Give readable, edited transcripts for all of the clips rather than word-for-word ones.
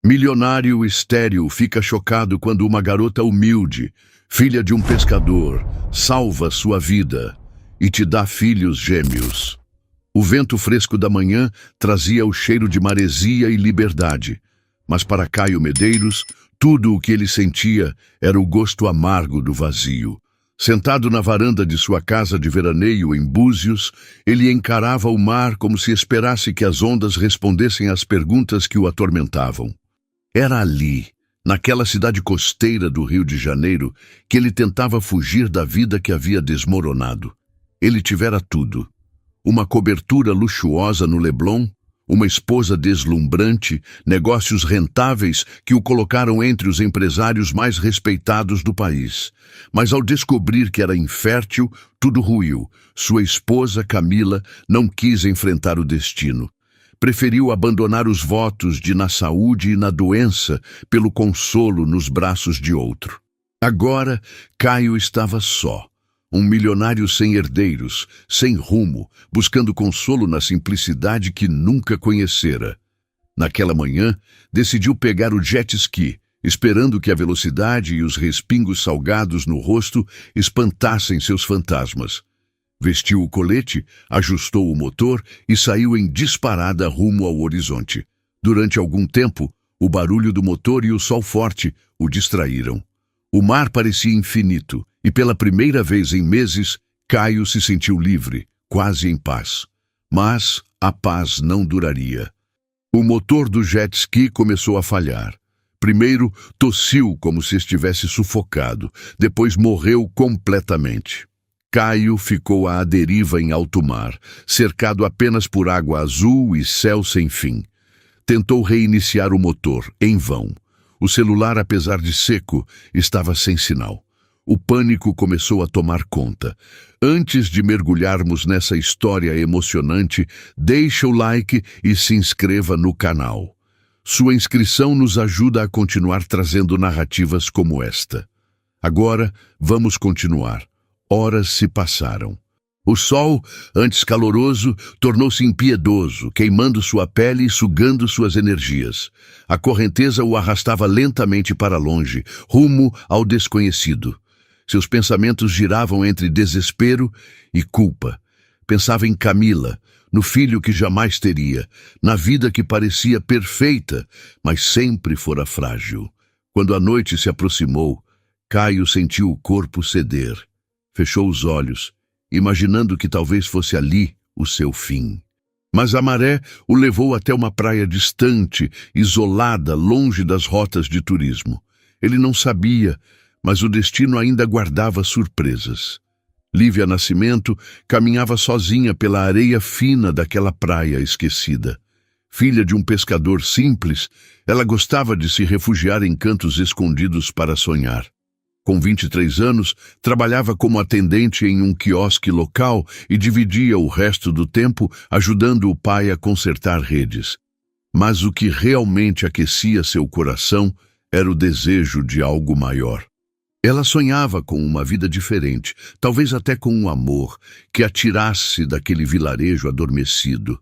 Milionário estéril fica chocado quando uma garota humilde, filha de um pescador, salva sua vida e te dá filhos gêmeos. O vento fresco da manhã trazia o cheiro de maresia e liberdade, mas para Caio Medeiros, tudo o que ele sentia era o gosto amargo do vazio. Sentado na varanda de sua casa de veraneio em Búzios, ele encarava o mar como se esperasse que as ondas respondessem às perguntas que o atormentavam. Era ali, naquela cidade costeira do Rio de Janeiro, que ele tentava fugir da vida que havia desmoronado. Ele tivera tudo: uma cobertura luxuosa no Leblon, uma esposa deslumbrante, negócios rentáveis que o colocaram entre os empresários mais respeitados do país. Mas ao descobrir que era infértil, tudo ruiu. Sua esposa, Camila, não quis enfrentar o destino. Preferiu abandonar os votos de na saúde e na doença pelo consolo nos braços de outro. Agora, Caio estava só. Um milionário sem herdeiros, sem rumo, buscando consolo na simplicidade que nunca conhecera. Naquela manhã, decidiu pegar o jet ski, esperando que a velocidade e os respingos salgados no rosto espantassem seus fantasmas. Vestiu o colete, ajustou o motor e saiu em disparada rumo ao horizonte. Durante algum tempo, o barulho do motor e o sol forte o distraíram. O mar parecia infinito, e pela primeira vez em meses, Caio se sentiu livre, quase em paz. Mas a paz não duraria. O motor do jet ski começou a falhar. Primeiro, tossiu como se estivesse sufocado, depois morreu completamente. Caio ficou à deriva em alto mar, cercado apenas por água azul e céu sem fim. Tentou reiniciar o motor, em vão. O celular, apesar de seco, estava sem sinal. O pânico começou a tomar conta. Antes de mergulharmos nessa história emocionante, deixe o like e se inscreva no canal. Sua inscrição nos ajuda a continuar trazendo narrativas como esta. Agora, vamos continuar. Horas se passaram. O sol, antes caloroso, tornou-se impiedoso, queimando sua pele e sugando suas energias. A correnteza o arrastava lentamente para longe, rumo ao desconhecido. Seus pensamentos giravam entre desespero e culpa. Pensava em Camila, no filho que jamais teria, na vida que parecia perfeita, mas sempre fora frágil. Quando a noite se aproximou, Caio sentiu o corpo ceder. Fechou os olhos, imaginando que talvez fosse ali o seu fim. Mas a maré o levou até uma praia distante, isolada, longe das rotas de turismo. Ele não sabia, mas o destino ainda guardava surpresas. Lívia Nascimento caminhava sozinha pela areia fina daquela praia esquecida. Filha de um pescador simples, ela gostava de se refugiar em cantos escondidos para sonhar. Com 23 anos, trabalhava como atendente em um quiosque local e dividia o resto do tempo ajudando o pai a consertar redes. Mas o que realmente aquecia seu coração era o desejo de algo maior. Ela sonhava com uma vida diferente, talvez até com um amor que a tirasse daquele vilarejo adormecido.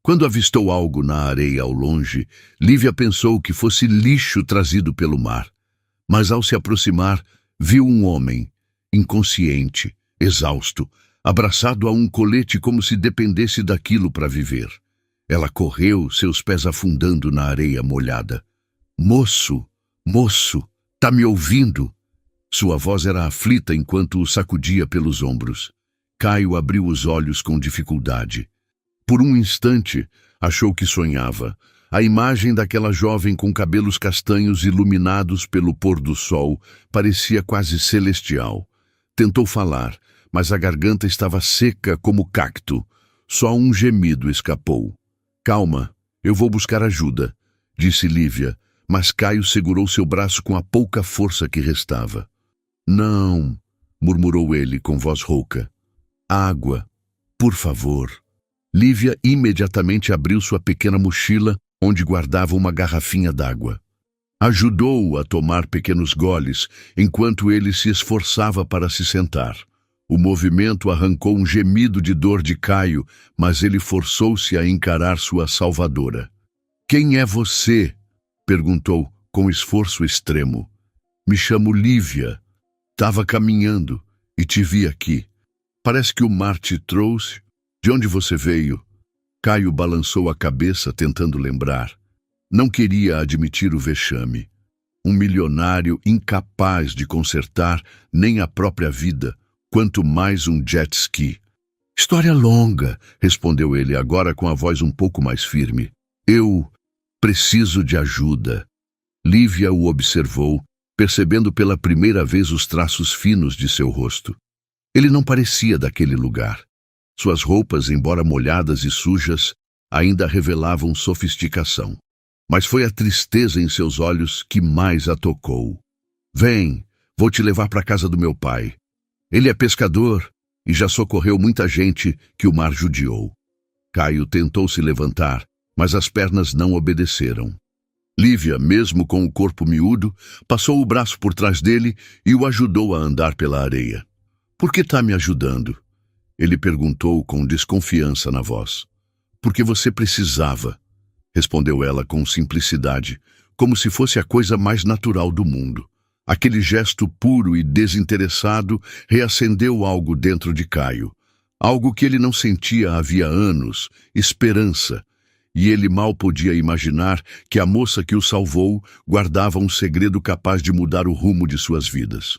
Quando avistou algo na areia ao longe, Lívia pensou que fosse lixo trazido pelo mar. Mas ao se aproximar, viu um homem, inconsciente, exausto, abraçado a um colete como se dependesse daquilo para viver. Ela correu, seus pés afundando na areia molhada. Moço, moço, tá me ouvindo? Sua voz era aflita enquanto o sacudia pelos ombros. Caio abriu os olhos com dificuldade. Por um instante, achou que sonhava. A imagem daquela jovem com cabelos castanhos iluminados pelo pôr do sol parecia quase celestial. Tentou falar, mas a garganta estava seca como cacto. Só um gemido escapou. Calma, eu vou buscar ajuda, disse Lívia, mas Caio segurou seu braço com a pouca força que restava. Não, murmurou ele com voz rouca. Água, por favor. Lívia imediatamente abriu sua pequena mochila, onde guardava uma garrafinha d'água. Ajudou-o a tomar pequenos goles, enquanto ele se esforçava para se sentar. O movimento arrancou um gemido de dor de Caio, mas ele forçou-se a encarar sua salvadora. Quem é você? Perguntou com esforço extremo. Me chamo Lívia. Tava caminhando e te vi aqui. Parece que o mar te trouxe. De onde você veio? Caio balançou a cabeça tentando lembrar. Não queria admitir o vexame. Um milionário incapaz de consertar nem a própria vida, quanto mais um jet ski. História longa, respondeu ele agora com a voz um pouco mais firme. Eu preciso de ajuda. Lívia o observou, percebendo pela primeira vez os traços finos de seu rosto. Ele não parecia daquele lugar. Suas roupas, embora molhadas e sujas, ainda revelavam sofisticação. Mas foi a tristeza em seus olhos que mais a tocou. Vem, vou te levar para a casa do meu pai. Ele é pescador e já socorreu muita gente que o mar judiou. Caio tentou se levantar, mas as pernas não obedeceram. Lívia, mesmo com o corpo miúdo, passou o braço por trás dele e o ajudou a andar pela areia. Por que está me ajudando? Ele perguntou com desconfiança na voz. Porque você precisava, respondeu ela com simplicidade, como se fosse a coisa mais natural do mundo. Aquele gesto puro e desinteressado reacendeu algo dentro de Caio. Algo que ele não sentia havia anos, esperança. E ele mal podia imaginar que a moça que o salvou guardava um segredo capaz de mudar o rumo de suas vidas.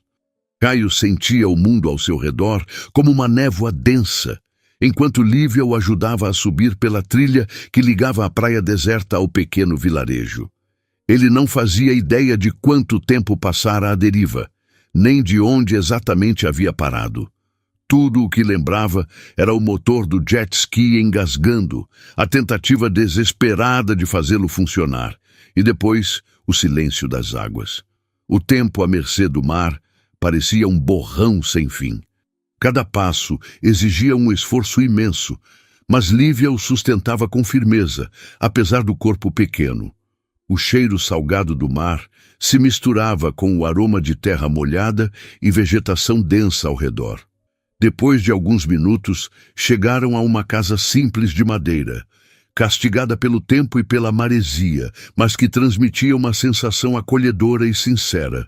Caio sentia o mundo ao seu redor como uma névoa densa, enquanto Lívia o ajudava a subir pela trilha que ligava a praia deserta ao pequeno vilarejo. Ele não fazia ideia de quanto tempo passara à deriva, nem de onde exatamente havia parado. Tudo o que lembrava era o motor do jet ski engasgando, a tentativa desesperada de fazê-lo funcionar, e depois o silêncio das águas. O tempo à mercê do mar parecia um borrão sem fim. Cada passo exigia um esforço imenso, mas Lívia o sustentava com firmeza, apesar do corpo pequeno. O cheiro salgado do mar se misturava com o aroma de terra molhada e vegetação densa ao redor. Depois de alguns minutos, chegaram a uma casa simples de madeira, castigada pelo tempo e pela maresia, mas que transmitia uma sensação acolhedora e sincera.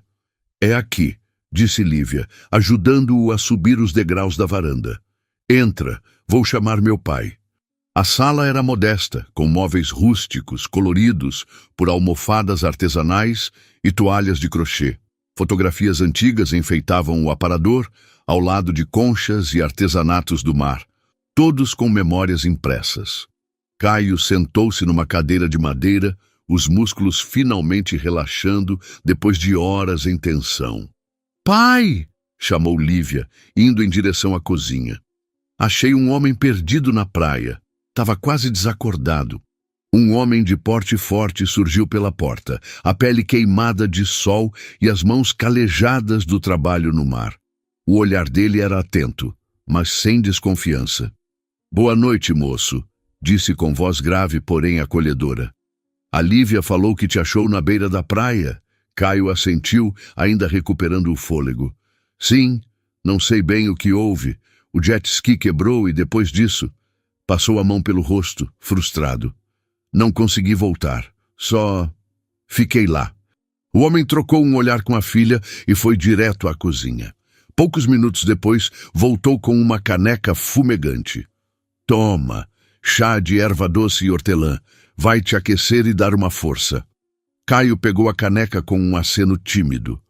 É aqui, disse Lívia, ajudando-o a subir os degraus da varanda. Entra, vou chamar meu pai. A sala era modesta, com móveis rústicos, coloridos por almofadas artesanais e toalhas de crochê. Fotografias antigas enfeitavam o aparador, ao lado de conchas e artesanatos do mar, todos com memórias impressas. Caio sentou-se numa cadeira de madeira, os músculos finalmente relaxando depois de horas em tensão. «Pai!» chamou Lívia, indo em direção à cozinha. Achei um homem perdido na praia. Estava quase desacordado. Um homem de porte forte surgiu pela porta, a pele queimada de sol e as mãos calejadas do trabalho no mar. O olhar dele era atento, mas sem desconfiança. «Boa noite, moço», disse com voz grave, porém acolhedora. «A Lívia falou que te achou na beira da praia». Caio assentiu, ainda recuperando o fôlego. «Sim, não sei bem o que houve. O jet ski quebrou e depois disso...» Passou a mão pelo rosto, frustrado. «Não consegui voltar. Só... fiquei lá». O homem trocou um olhar com a filha e foi direto à cozinha. Poucos minutos depois, voltou com uma caneca fumegante. «Toma, chá de erva doce e hortelã. Vai te aquecer e dar uma força». Caio pegou a caneca com um aceno tímido.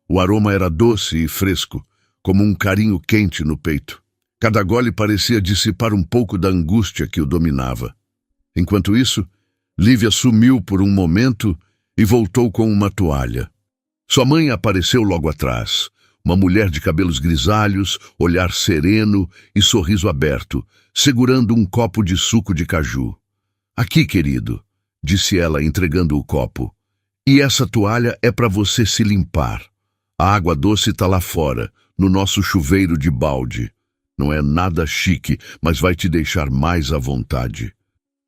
O aroma era doce e fresco, como um carinho quente no peito. Cada gole parecia dissipar um pouco da angústia que o dominava. Enquanto isso, Lívia sumiu por um momento e voltou com uma toalha. Sua mãe apareceu logo atrás. Uma mulher de cabelos grisalhos, olhar sereno e sorriso aberto, segurando um copo de suco de caju. «Aqui, querido», disse ela, entregando o copo. «E essa toalha é para você se limpar. A água doce está lá fora, no nosso chuveiro de balde. Não é nada chique, mas vai te deixar mais à vontade».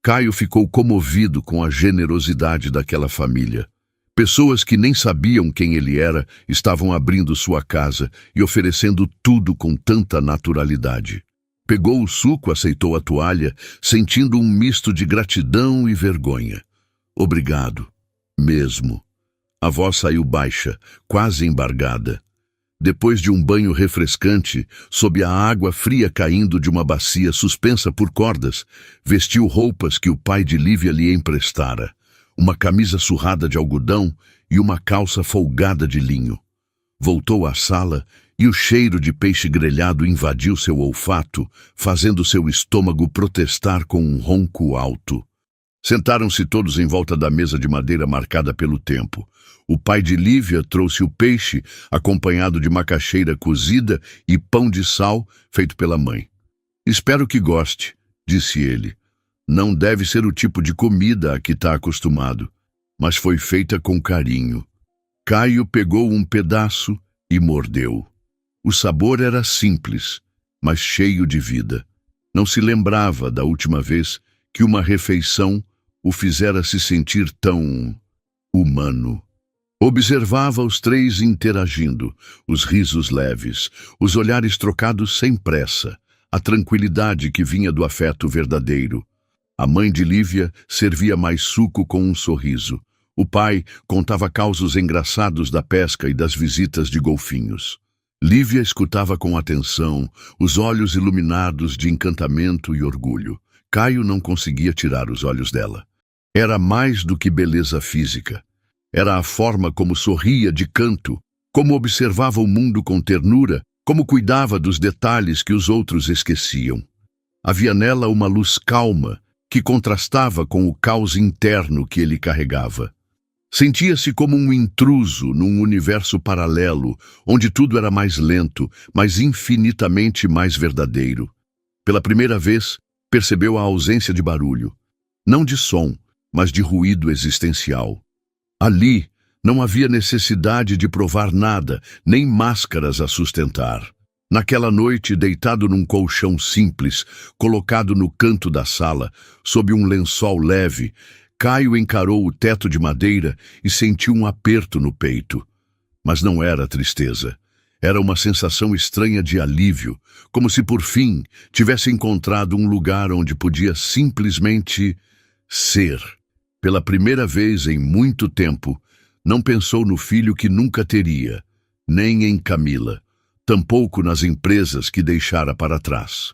Caio ficou comovido com a generosidade daquela família. Pessoas que nem sabiam quem ele era estavam abrindo sua casa e oferecendo tudo com tanta naturalidade. Pegou o suco, aceitou a toalha, sentindo um misto de gratidão e vergonha. «Obrigado», Mesmo. A voz saiu baixa, quase embargada. Depois de um banho refrescante, sob a água fria caindo de uma bacia suspensa por cordas, vestiu roupas que o pai de Lívia lhe emprestara, uma camisa surrada de algodão e uma calça folgada de linho. Voltou à sala e o cheiro de peixe grelhado invadiu seu olfato, fazendo seu estômago protestar com um ronco alto. Sentaram-se todos em volta da mesa de madeira marcada pelo tempo. O pai de Lívia trouxe o peixe, acompanhado de macaxeira cozida e pão de sal feito pela mãe. "Espero que goste", disse ele. "Não deve ser o tipo de comida a que está acostumado, mas foi feita com carinho." Caio pegou um pedaço e mordeu. O sabor era simples, mas cheio de vida. Não se lembrava da última vez que uma refeição o fizera se sentir tão humano. Observava os três interagindo, os risos leves, os olhares trocados sem pressa, a tranquilidade que vinha do afeto verdadeiro. A mãe de Lívia servia mais suco com um sorriso. O pai contava causos engraçados da pesca e das visitas de golfinhos. Lívia escutava com atenção, os olhos iluminados de encantamento e orgulho. Caio não conseguia tirar os olhos dela. Era mais do que beleza física. Era a forma como sorria de canto, como observava o mundo com ternura, como cuidava dos detalhes que os outros esqueciam. Havia nela uma luz calma, que contrastava com o caos interno que ele carregava. Sentia-se como um intruso num universo paralelo, onde tudo era mais lento, mas infinitamente mais verdadeiro. Pela primeira vez, percebeu a ausência de barulho. Não de som, mas de ruído existencial. Ali, não havia necessidade de provar nada, nem máscaras a sustentar. Naquela noite, deitado num colchão simples, colocado no canto da sala, sob um lençol leve, Caio encarou o teto de madeira e sentiu um aperto no peito. Mas não era tristeza. Era uma sensação estranha de alívio, como se por fim tivesse encontrado um lugar onde podia simplesmente ser. Pela primeira vez em muito tempo, não pensou no filho que nunca teria, nem em Camila, tampouco nas empresas que deixara para trás.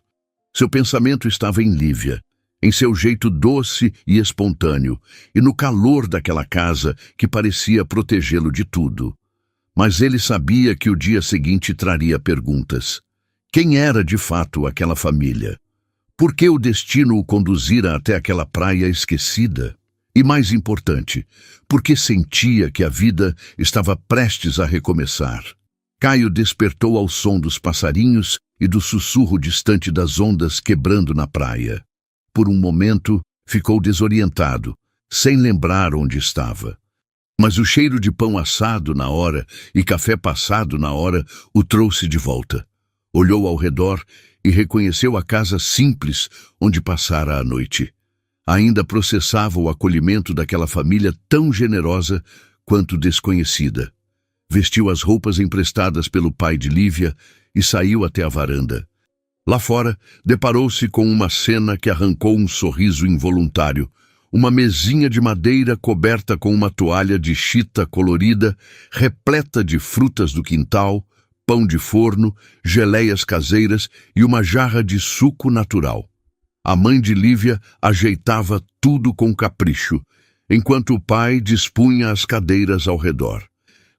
Seu pensamento estava em Lívia, em seu jeito doce e espontâneo, e no calor daquela casa que parecia protegê-lo de tudo. Mas ele sabia que o dia seguinte traria perguntas. Quem era de fato aquela família? Por que o destino o conduzira até aquela praia esquecida? E mais importante, porque sentia que a vida estava prestes a recomeçar. Caio despertou ao som dos passarinhos e do sussurro distante das ondas quebrando na praia. Por um momento, ficou desorientado, sem lembrar onde estava. Mas o cheiro de pão assado na hora e café passado na hora o trouxe de volta. Olhou ao redor e reconheceu a casa simples onde passara a noite. Ainda processava o acolhimento daquela família tão generosa quanto desconhecida. Vestiu as roupas emprestadas pelo pai de Lívia e saiu até a varanda. Lá fora, deparou-se com uma cena que arrancou um sorriso involuntário. Uma mesinha de madeira coberta com uma toalha de chita colorida, repleta de frutas do quintal, pão de forno, geleias caseiras e uma jarra de suco natural. A mãe de Lívia ajeitava tudo com capricho, enquanto o pai dispunha as cadeiras ao redor.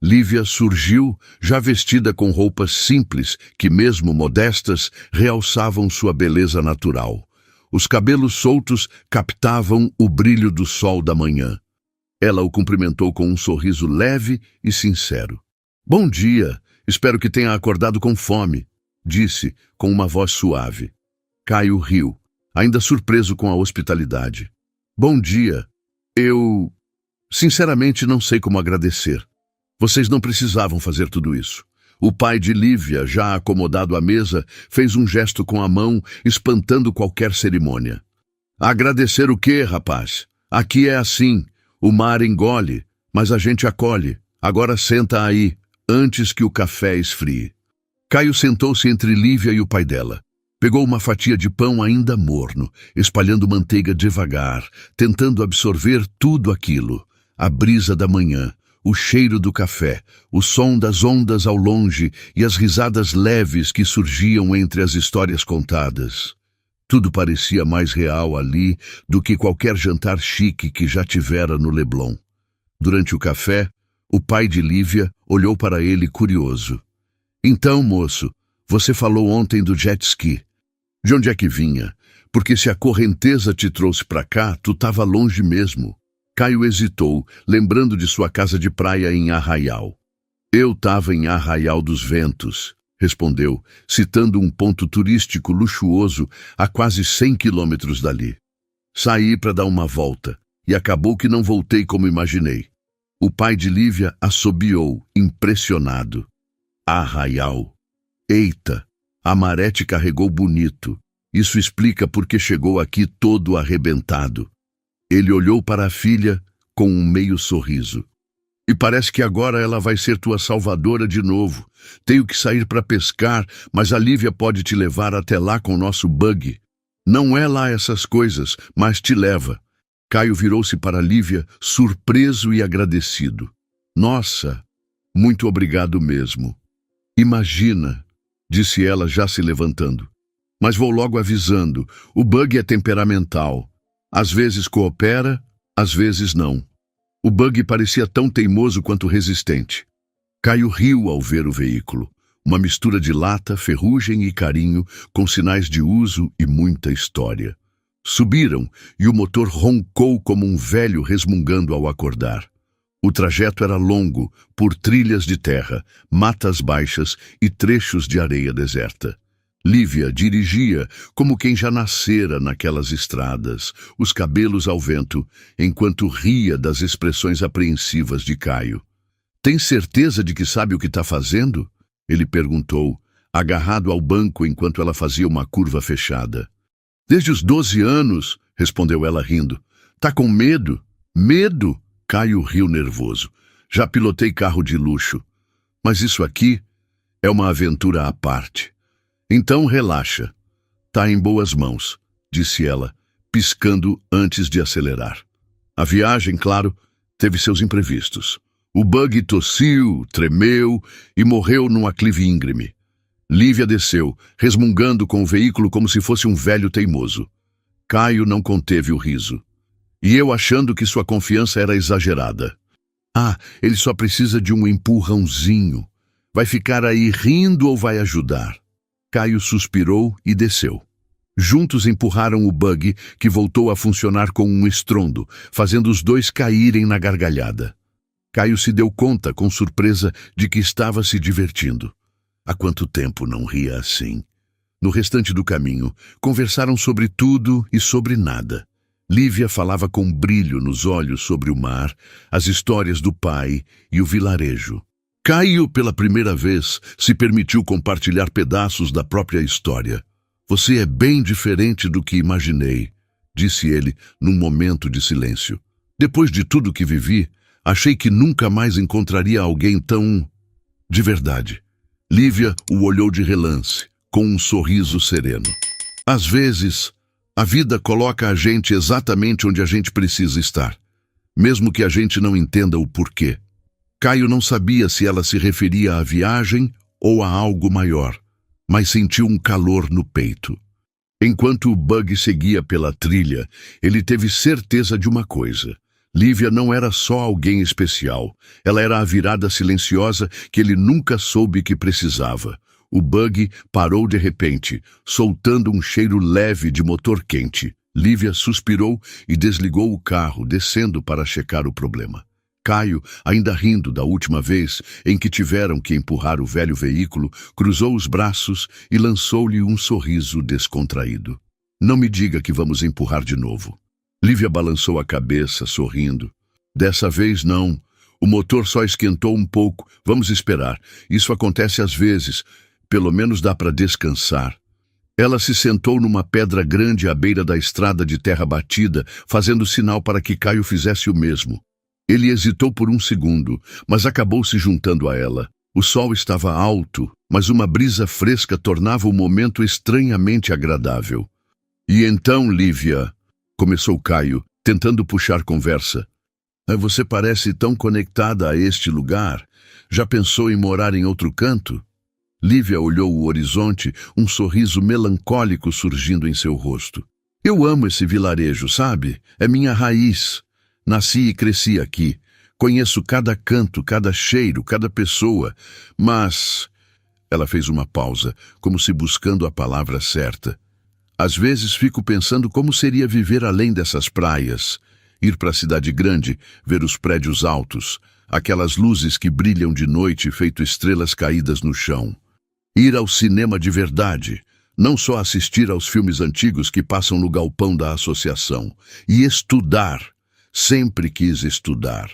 Lívia surgiu, já vestida com roupas simples, que mesmo modestas, realçavam sua beleza natural. Os cabelos soltos captavam o brilho do sol da manhã. Ela o cumprimentou com um sorriso leve e sincero. "Bom dia, espero que tenha acordado com fome", disse, com uma voz suave. Caio riu, ainda surpreso com a hospitalidade. "Bom dia. Sinceramente não sei como agradecer. Vocês não precisavam fazer tudo isso." O pai de Lívia, já acomodado à mesa, fez um gesto com a mão, espantando qualquer cerimônia. "Agradecer o quê, rapaz? Aqui é assim. O mar engole, mas a gente acolhe. Agora senta aí, antes que o café esfrie." Caio sentou-se entre Lívia e o pai dela. Pegou uma fatia de pão ainda morno, espalhando manteiga devagar, tentando absorver tudo aquilo. a brisa da manhã, o cheiro do café, o som das ondas ao longe e as risadas leves que surgiam entre as histórias contadas. Tudo parecia mais real ali do que qualquer jantar chique que já tivera no Leblon. Durante o café, o pai de Lívia olhou para ele curioso. Então, moço, você falou ontem do jet ski. De onde é que vinha? Porque se a correnteza te trouxe para cá, tu estava longe mesmo. Caio hesitou, lembrando de sua casa de praia em Arraial. Eu estava em Arraial dos Ventos, respondeu, citando um ponto turístico luxuoso a quase 100 quilômetros dali. Saí para dar uma volta, e acabou que não voltei como imaginei. O pai de Lívia assobiou, impressionado. Arraial. Eita, a maré te carregou bonito. Isso explica por que chegou aqui todo arrebentado. Ele olhou para a filha com um meio sorriso. E parece que agora ela vai ser tua salvadora de novo. Tenho que sair para pescar, mas a Lívia pode te levar até lá com o nosso buggy. Não é lá essas coisas, mas te leva. Caio virou-se para Lívia, surpreso e agradecido. Nossa, muito obrigado mesmo. Imagina, disse ela já se levantando. Mas vou logo avisando, o buggy é temperamental. Às vezes coopera, às vezes não. O buggy parecia tão teimoso quanto resistente. Caio riu ao ver o veículo. Uma mistura de lata, ferrugem e carinho, com sinais de uso e muita história. Subiram e o motor roncou como um velho resmungando ao acordar. O trajeto era longo, por trilhas de terra, matas baixas e trechos de areia deserta. Lívia dirigia como quem já nascera naquelas estradas, os cabelos ao vento, enquanto ria das expressões apreensivas de Caio. Tem certeza de que sabe o que está fazendo? Ele perguntou, agarrado ao banco enquanto ela fazia uma curva fechada. Desde os 12 anos, respondeu ela rindo. Tá com medo? Medo? Caio riu nervoso. Já pilotei carro de luxo. Mas isso aqui é uma aventura à parte. Então relaxa. Tá em boas mãos, disse ela, piscando antes de acelerar. A viagem, claro, teve seus imprevistos. O buggy tossiu, tremeu e morreu num aclive íngreme. Lívia desceu, resmungando com o veículo como se fosse um velho teimoso. Caio não conteve o riso. E eu achando que sua confiança era exagerada. Ah, ele só precisa de um empurrãozinho. Vai ficar aí rindo ou vai ajudar? Caio suspirou e desceu. Juntos empurraram o buggy, que voltou a funcionar com um estrondo, fazendo os dois caírem na gargalhada. Caio se deu conta, com surpresa, de que estava se divertindo. Há quanto tempo não ria assim? No restante do caminho, conversaram sobre tudo e sobre nada. Lívia falava com brilho nos olhos sobre o mar, as histórias do pai e o vilarejo. Caio, pela primeira vez, se permitiu compartilhar pedaços da própria história. Você é bem diferente do que imaginei, disse ele num momento de silêncio. Depois de tudo que vivi, achei que nunca mais encontraria alguém tão... de verdade. Lívia o olhou de relance, com um sorriso sereno. Às vezes, a vida coloca a gente exatamente onde a gente precisa estar, mesmo que a gente não entenda o porquê. Caio não sabia se ela se referia à viagem ou a algo maior, mas sentiu um calor no peito. Enquanto o buggy seguia pela trilha, ele teve certeza de uma coisa. Lívia não era só alguém especial, ela era a virada silenciosa que ele nunca soube que precisava. O buggy parou de repente, soltando um cheiro leve de motor quente. Lívia suspirou e desligou o carro, descendo para checar o problema. Caio, ainda rindo da última vez em que tiveram que empurrar o velho veículo, cruzou os braços e lançou-lhe um sorriso descontraído. Não me diga que vamos empurrar de novo. Lívia balançou a cabeça, sorrindo. Dessa vez não. O motor só esquentou um pouco. Vamos esperar. Isso acontece às vezes. Pelo menos dá para descansar. Ela se sentou numa pedra grande à beira da estrada de terra batida, fazendo sinal para que Caio fizesse o mesmo. Ele hesitou por um segundo, mas acabou se juntando a ela. O sol estava alto, mas uma brisa fresca tornava o momento estranhamente agradável. E então, Lívia, começou Caio, tentando puxar conversa. Você parece tão conectada a este lugar. Já pensou em morar em outro canto? Lívia olhou o horizonte, um sorriso melancólico surgindo em seu rosto. Eu amo esse vilarejo, sabe? É minha raiz. Nasci e cresci aqui. Conheço cada canto, cada cheiro, cada pessoa. Mas... Ela fez uma pausa, como se buscando a palavra certa. Às vezes fico pensando como seria viver além dessas praias. Ir para a cidade grande, ver os prédios altos, aquelas luzes que brilham de noite feito estrelas caídas no chão. Ir ao cinema de verdade, não só assistir aos filmes antigos que passam no galpão da associação. E estudar. Sempre quis estudar.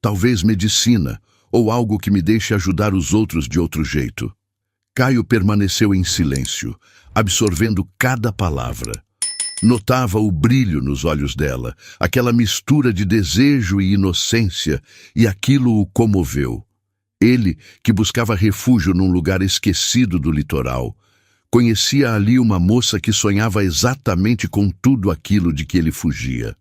Talvez medicina, ou algo que me deixe ajudar os outros de outro jeito. Caio permaneceu em silêncio, absorvendo cada palavra. Notava o brilho nos olhos dela, aquela mistura de desejo e inocência, e aquilo o comoveu. Ele, que buscava refúgio num lugar esquecido do litoral, conhecia ali uma moça que sonhava exatamente com tudo aquilo de que ele fugia.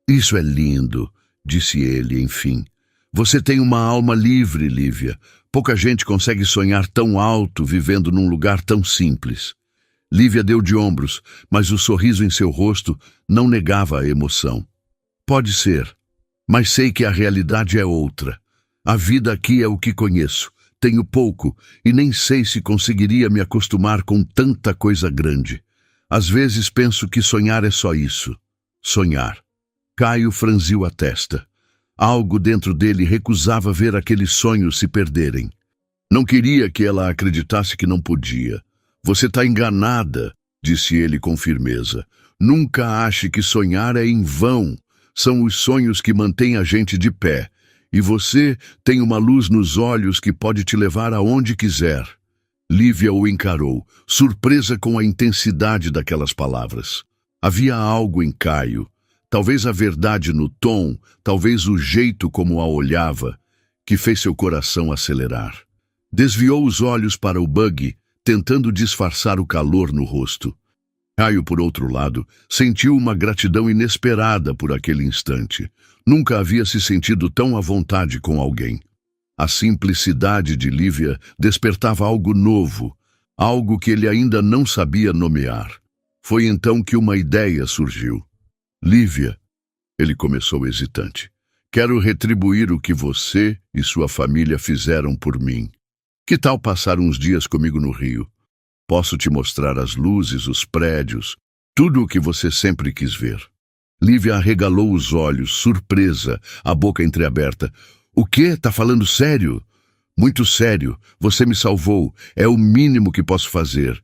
Isso é lindo, disse ele, enfim. Você tem uma alma livre, Lívia. Pouca gente consegue sonhar tão alto vivendo num lugar tão simples. Lívia deu de ombros, mas o sorriso em seu rosto não negava a emoção. Pode ser, mas sei que a realidade é outra. A vida aqui é o que conheço. Tenho pouco e nem sei se conseguiria me acostumar com tanta coisa grande. Às vezes penso que sonhar é só isso. Sonhar. Caio franziu a testa. Algo dentro dele recusava ver aqueles sonhos se perderem. Não queria que ela acreditasse que não podia. Você está enganada, disse ele com firmeza. Nunca ache que sonhar é em vão. São os sonhos que mantêm a gente de pé. E você tem uma luz nos olhos que pode te levar aonde quiser. Lívia o encarou, surpresa com a intensidade daquelas palavras. Havia algo em Caio, talvez a verdade no tom, talvez o jeito como a olhava, que fez seu coração acelerar. Desviou os olhos para o buggy, tentando disfarçar o calor no rosto. Caio, por outro lado, sentiu uma gratidão inesperada por aquele instante. Nunca havia se sentido tão à vontade com alguém. A simplicidade de Lívia despertava algo novo, algo que ele ainda não sabia nomear. Foi então que uma ideia surgiu. Lívia, ele começou hesitante, quero retribuir o que você e sua família fizeram por mim. Que tal passar uns dias comigo no Rio? Posso te mostrar as luzes, os prédios, tudo o que você sempre quis ver. Lívia arregalou os olhos, surpresa, a boca entreaberta. O quê? Tá falando sério? Muito sério. Você me salvou. É o mínimo que posso fazer.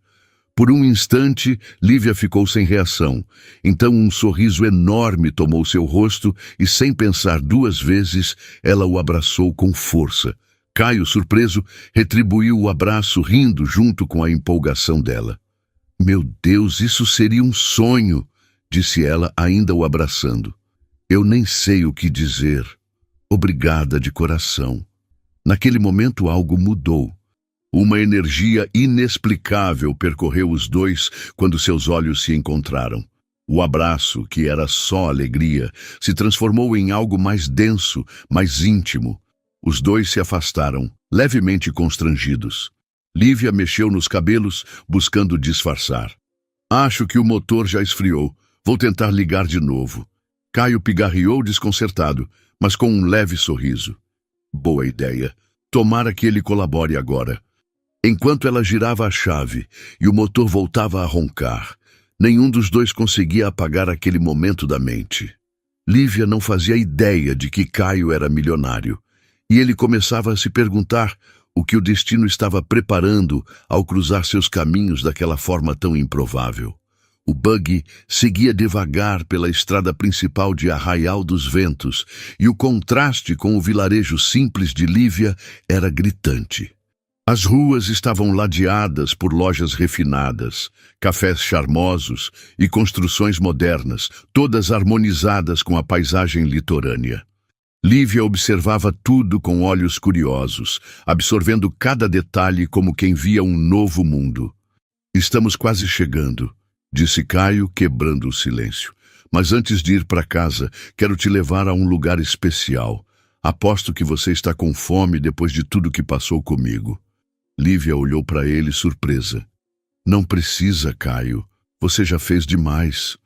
Por um instante, Lívia ficou sem reação. Então um sorriso enorme tomou seu rosto e, sem pensar duas vezes, ela o abraçou com força. Caio, surpreso, retribuiu o abraço, rindo junto com a empolgação dela. Meu Deus, isso seria um sonho, disse ela, ainda o abraçando. Eu nem sei o que dizer. Obrigada de coração. Naquele momento algo mudou. Uma energia inexplicável percorreu os dois quando seus olhos se encontraram. O abraço, que era só alegria, se transformou em algo mais denso, mais íntimo. Os dois se afastaram, levemente constrangidos. Lívia mexeu nos cabelos, buscando disfarçar. Acho que o motor já esfriou. Vou tentar ligar de novo. Caio pigarreou desconcertado, mas com um leve sorriso. Boa ideia. Tomara que ele colabore agora. Enquanto ela girava a chave e o motor voltava a roncar, nenhum dos dois conseguia apagar aquele momento da mente. Lívia não fazia ideia de que Caio era milionário, e ele começava a se perguntar o que o destino estava preparando ao cruzar seus caminhos daquela forma tão improvável. O buggy seguia devagar pela estrada principal de Arraial dos Ventos, e o contraste com o vilarejo simples de Lívia era gritante. As ruas estavam ladeadas por lojas refinadas, cafés charmosos e construções modernas, todas harmonizadas com a paisagem litorânea. Lívia observava tudo com olhos curiosos, absorvendo cada detalhe como quem via um novo mundo. Estamos quase chegando, disse Caio, quebrando o silêncio. Mas antes de ir para casa, quero te levar a um lugar especial. Aposto que você está com fome depois de tudo que passou comigo. Lívia olhou para ele surpresa. Não precisa, Caio. Você já fez demais.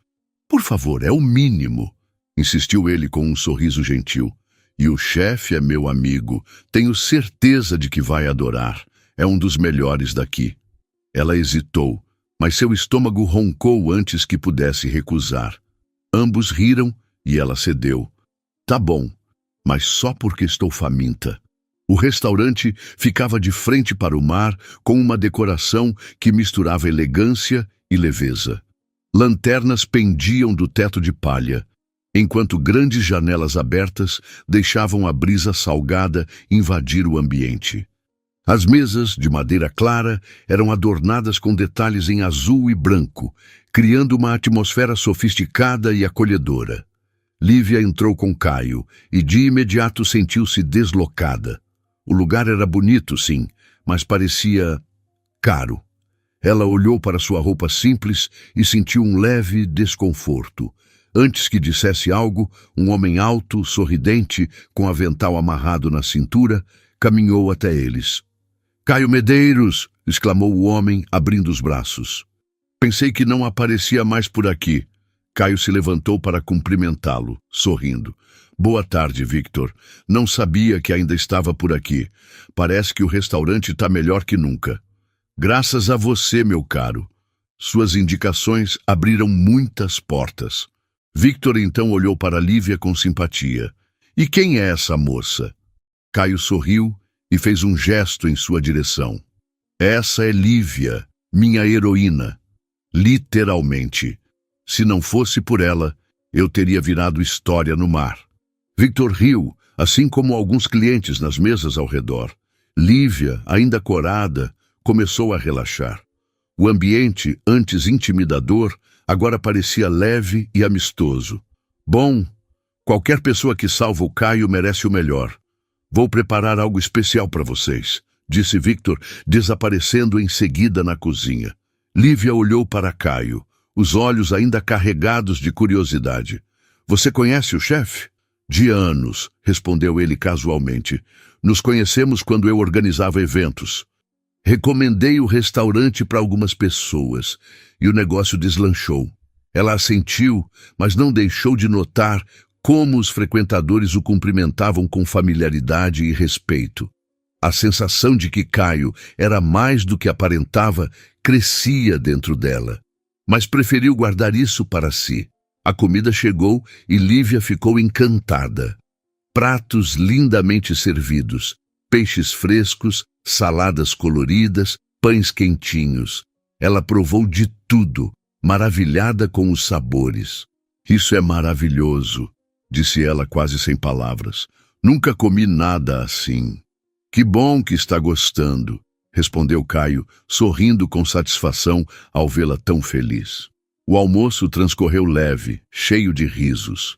Por favor, é o mínimo, insistiu ele com um sorriso gentil. E o chefe é meu amigo. Tenho certeza de que vai adorar. É um dos melhores daqui. Ela hesitou, mas seu estômago roncou antes que pudesse recusar. Ambos riram e ela cedeu. Tá bom, mas só porque estou faminta. O restaurante ficava de frente para o mar, com uma decoração que misturava elegância e leveza. Lanternas pendiam do teto de palha, enquanto grandes janelas abertas deixavam a brisa salgada invadir o ambiente. As mesas, de madeira clara, eram adornadas com detalhes em azul e branco, criando uma atmosfera sofisticada e acolhedora. Lívia entrou com Caio e de imediato sentiu-se deslocada. O lugar era bonito, sim, mas parecia caro. Ela olhou para sua roupa simples e sentiu um leve desconforto. Antes que dissesse algo, um homem alto, sorridente, com avental amarrado na cintura, caminhou até eles. "Caio Medeiros!" exclamou o homem, abrindo os braços. "Pensei que não aparecia mais por aqui." Caio se levantou para cumprimentá-lo, sorrindo. "Boa tarde, Victor. Não sabia que ainda estava por aqui. Parece que o restaurante está melhor que nunca." "Graças a você, meu caro. Suas indicações abriram muitas portas." Victor então olhou para Lívia com simpatia. "E quem é essa moça?" Caio sorriu e fez um gesto em sua direção. "Essa é Lívia, minha heroína. Literalmente. Se não fosse por ela, eu teria virado história no mar." Victor riu, assim como alguns clientes nas mesas ao redor. Lívia, ainda corada, começou a relaxar. O ambiente, antes intimidador, agora parecia leve e amistoso. "Bom, qualquer pessoa que salva o Caio merece o melhor. Vou preparar algo especial para vocês", disse Victor, desaparecendo em seguida na cozinha. Lívia olhou para Caio, os olhos ainda carregados de curiosidade. "Você conhece o chefe?" "De anos", respondeu ele casualmente. "Nos conhecemos quando eu organizava eventos. Recomendei o restaurante para algumas pessoas e o negócio deslanchou." Ela assentiu, mas não deixou de notar como os frequentadores o cumprimentavam com familiaridade e respeito. A sensação de que Caio era mais do que aparentava crescia dentro dela, mas preferiu guardar isso para si. A comida chegou e Lívia ficou encantada. Pratos lindamente servidos, peixes frescos, saladas coloridas, pães quentinhos. Ela provou de tudo, maravilhada com os sabores. "Isso é maravilhoso", disse ela quase sem palavras. "Nunca comi nada assim." "Que bom que está gostando", respondeu Caio, sorrindo com satisfação ao vê-la tão feliz. O almoço transcorreu leve, cheio de risos.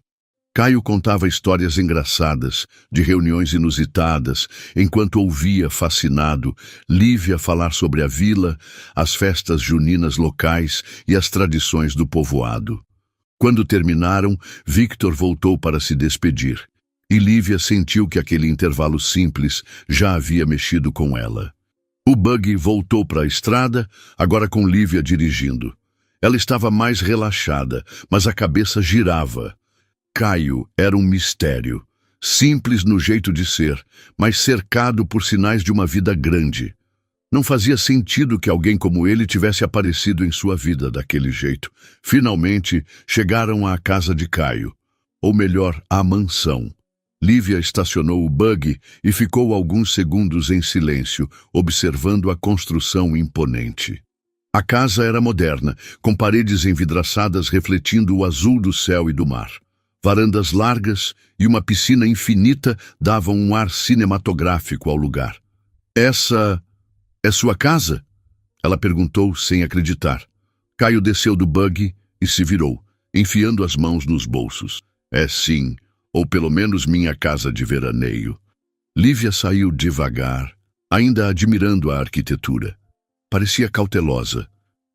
Caio contava histórias engraçadas, de reuniões inusitadas, enquanto ouvia, fascinado, Lívia falar sobre a vila, as festas juninas locais e as tradições do povoado. Quando terminaram, Victor voltou para se despedir, e Lívia sentiu que aquele intervalo simples já havia mexido com ela. O buggy voltou para a estrada, agora com Lívia dirigindo. Ela estava mais relaxada, mas a cabeça girava. Caio era um mistério, simples no jeito de ser, mas cercado por sinais de uma vida grande. Não fazia sentido que alguém como ele tivesse aparecido em sua vida daquele jeito. Finalmente, chegaram à casa de Caio, ou melhor, à mansão. Lívia estacionou o buggy e ficou alguns segundos em silêncio, observando a construção imponente. A casa era moderna, com paredes envidraçadas refletindo o azul do céu e do mar. Varandas largas e uma piscina infinita davam um ar cinematográfico ao lugar. "Essa é sua casa?" ela perguntou sem acreditar. Caio desceu do buggy e se virou, enfiando as mãos nos bolsos. "É sim, ou pelo menos minha casa de veraneio." Lívia saiu devagar, ainda admirando a arquitetura. Parecia cautelosa,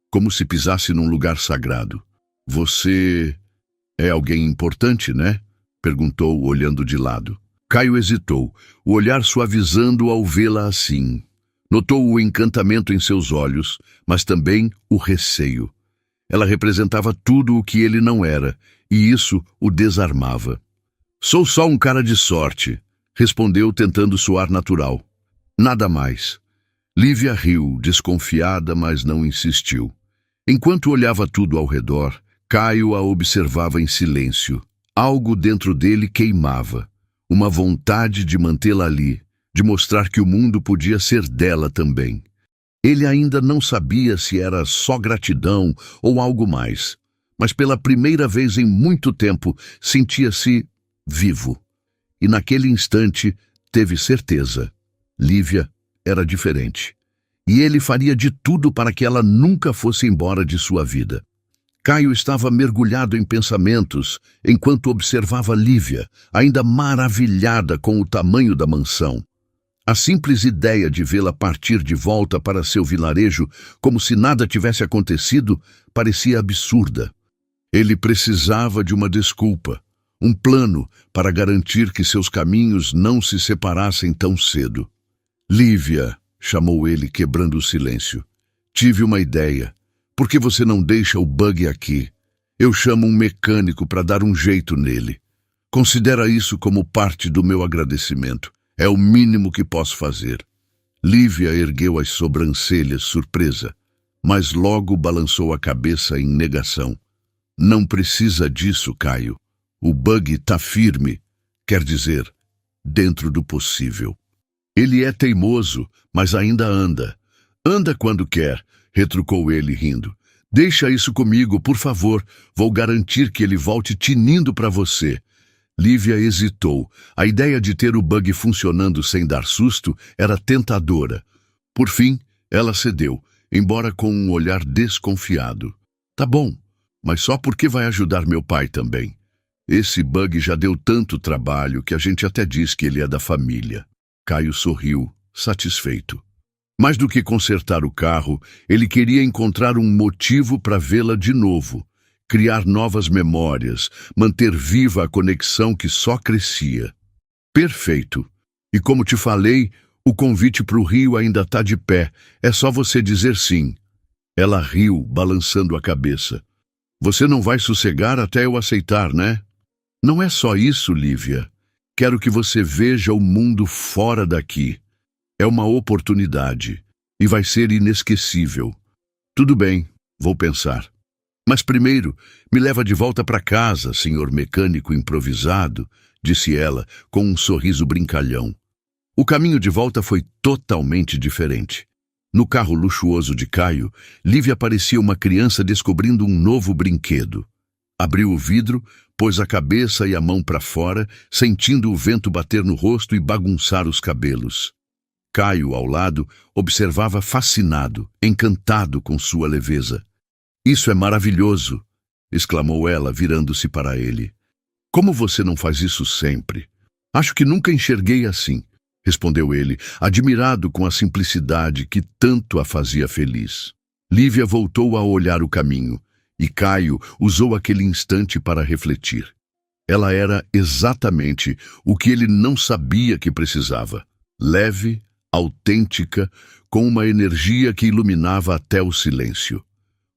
como se pisasse num lugar sagrado. "Você É alguém importante, né? Perguntou, olhando de lado. Caio hesitou, o olhar suavizando ao vê-la assim. Notou o encantamento em seus olhos, mas também o receio. Ela representava tudo o que ele não era, e isso o desarmava. Sou só um cara de sorte, respondeu tentando soar natural. Nada mais. Lívia riu, desconfiada, mas não insistiu. Enquanto olhava tudo ao redor, Caio a observava em silêncio. Algo dentro dele queimava. Uma vontade de mantê-la ali, de mostrar que o mundo podia ser dela também. Ele ainda não sabia se era só gratidão ou algo mais, mas pela primeira vez em muito tempo sentia-se vivo. E naquele instante teve certeza. Lívia era diferente. E ele faria de tudo para que ela nunca fosse embora de sua vida. Caio estava mergulhado em pensamentos enquanto observava Lívia, ainda maravilhada com o tamanho da mansão. A simples ideia de vê-la partir de volta para seu vilarejo como se nada tivesse acontecido parecia absurda. Ele precisava de uma desculpa, um plano para garantir que seus caminhos não se separassem tão cedo. Lívia, chamou ele, quebrando o silêncio. Tive uma ideia. Por que você não deixa o bug aqui? Eu chamo um mecânico para dar um jeito nele. Considera isso como parte do meu agradecimento. É o mínimo que posso fazer. Lívia ergueu as sobrancelhas, surpresa, mas logo balançou a cabeça em negação. Não precisa disso, Caio. O bug tá firme, quer dizer, dentro do possível. Ele é teimoso, mas ainda anda. Anda quando quer, retrucou ele rindo. Deixa isso comigo, por favor. Vou garantir que ele volte tinindo para você. Lívia hesitou. A ideia de ter o bug funcionando sem dar susto era tentadora. Por fim, ela cedeu, embora com um olhar desconfiado. Tá bom, mas só porque vai ajudar meu pai também. Esse bug já deu tanto trabalho que a gente até diz que ele é da família. Caio sorriu, satisfeito. Mais do que consertar o carro, ele queria encontrar um motivo para vê-la de novo, criar novas memórias, manter viva a conexão que só crescia. Perfeito. E como te falei, o convite para o Rio ainda está de pé. É só você dizer sim. Ela riu, balançando a cabeça. Você não vai sossegar até eu aceitar, né? Não é só isso, Lívia. Quero que você veja o mundo fora daqui. É uma oportunidade. E vai ser inesquecível. Tudo bem, vou pensar. Mas primeiro, me leva de volta para casa, senhor mecânico improvisado, disse ela, com um sorriso brincalhão. O caminho de volta foi totalmente diferente. No carro luxuoso de Caio, Lívia parecia uma criança descobrindo um novo brinquedo. Abriu o vidro, pôs a cabeça e a mão para fora, sentindo o vento bater no rosto e bagunçar os cabelos. Caio, ao lado, observava fascinado, encantado com sua leveza. Isso é maravilhoso, exclamou ela, virando-se para ele. Como você não faz isso sempre? Acho que nunca enxerguei assim, respondeu ele, admirado com a simplicidade que tanto a fazia feliz. Lívia voltou a olhar o caminho, e Caio usou aquele instante para refletir. Ela era exatamente o que ele não sabia que precisava. Leve, autêntica, com uma energia que iluminava até o silêncio.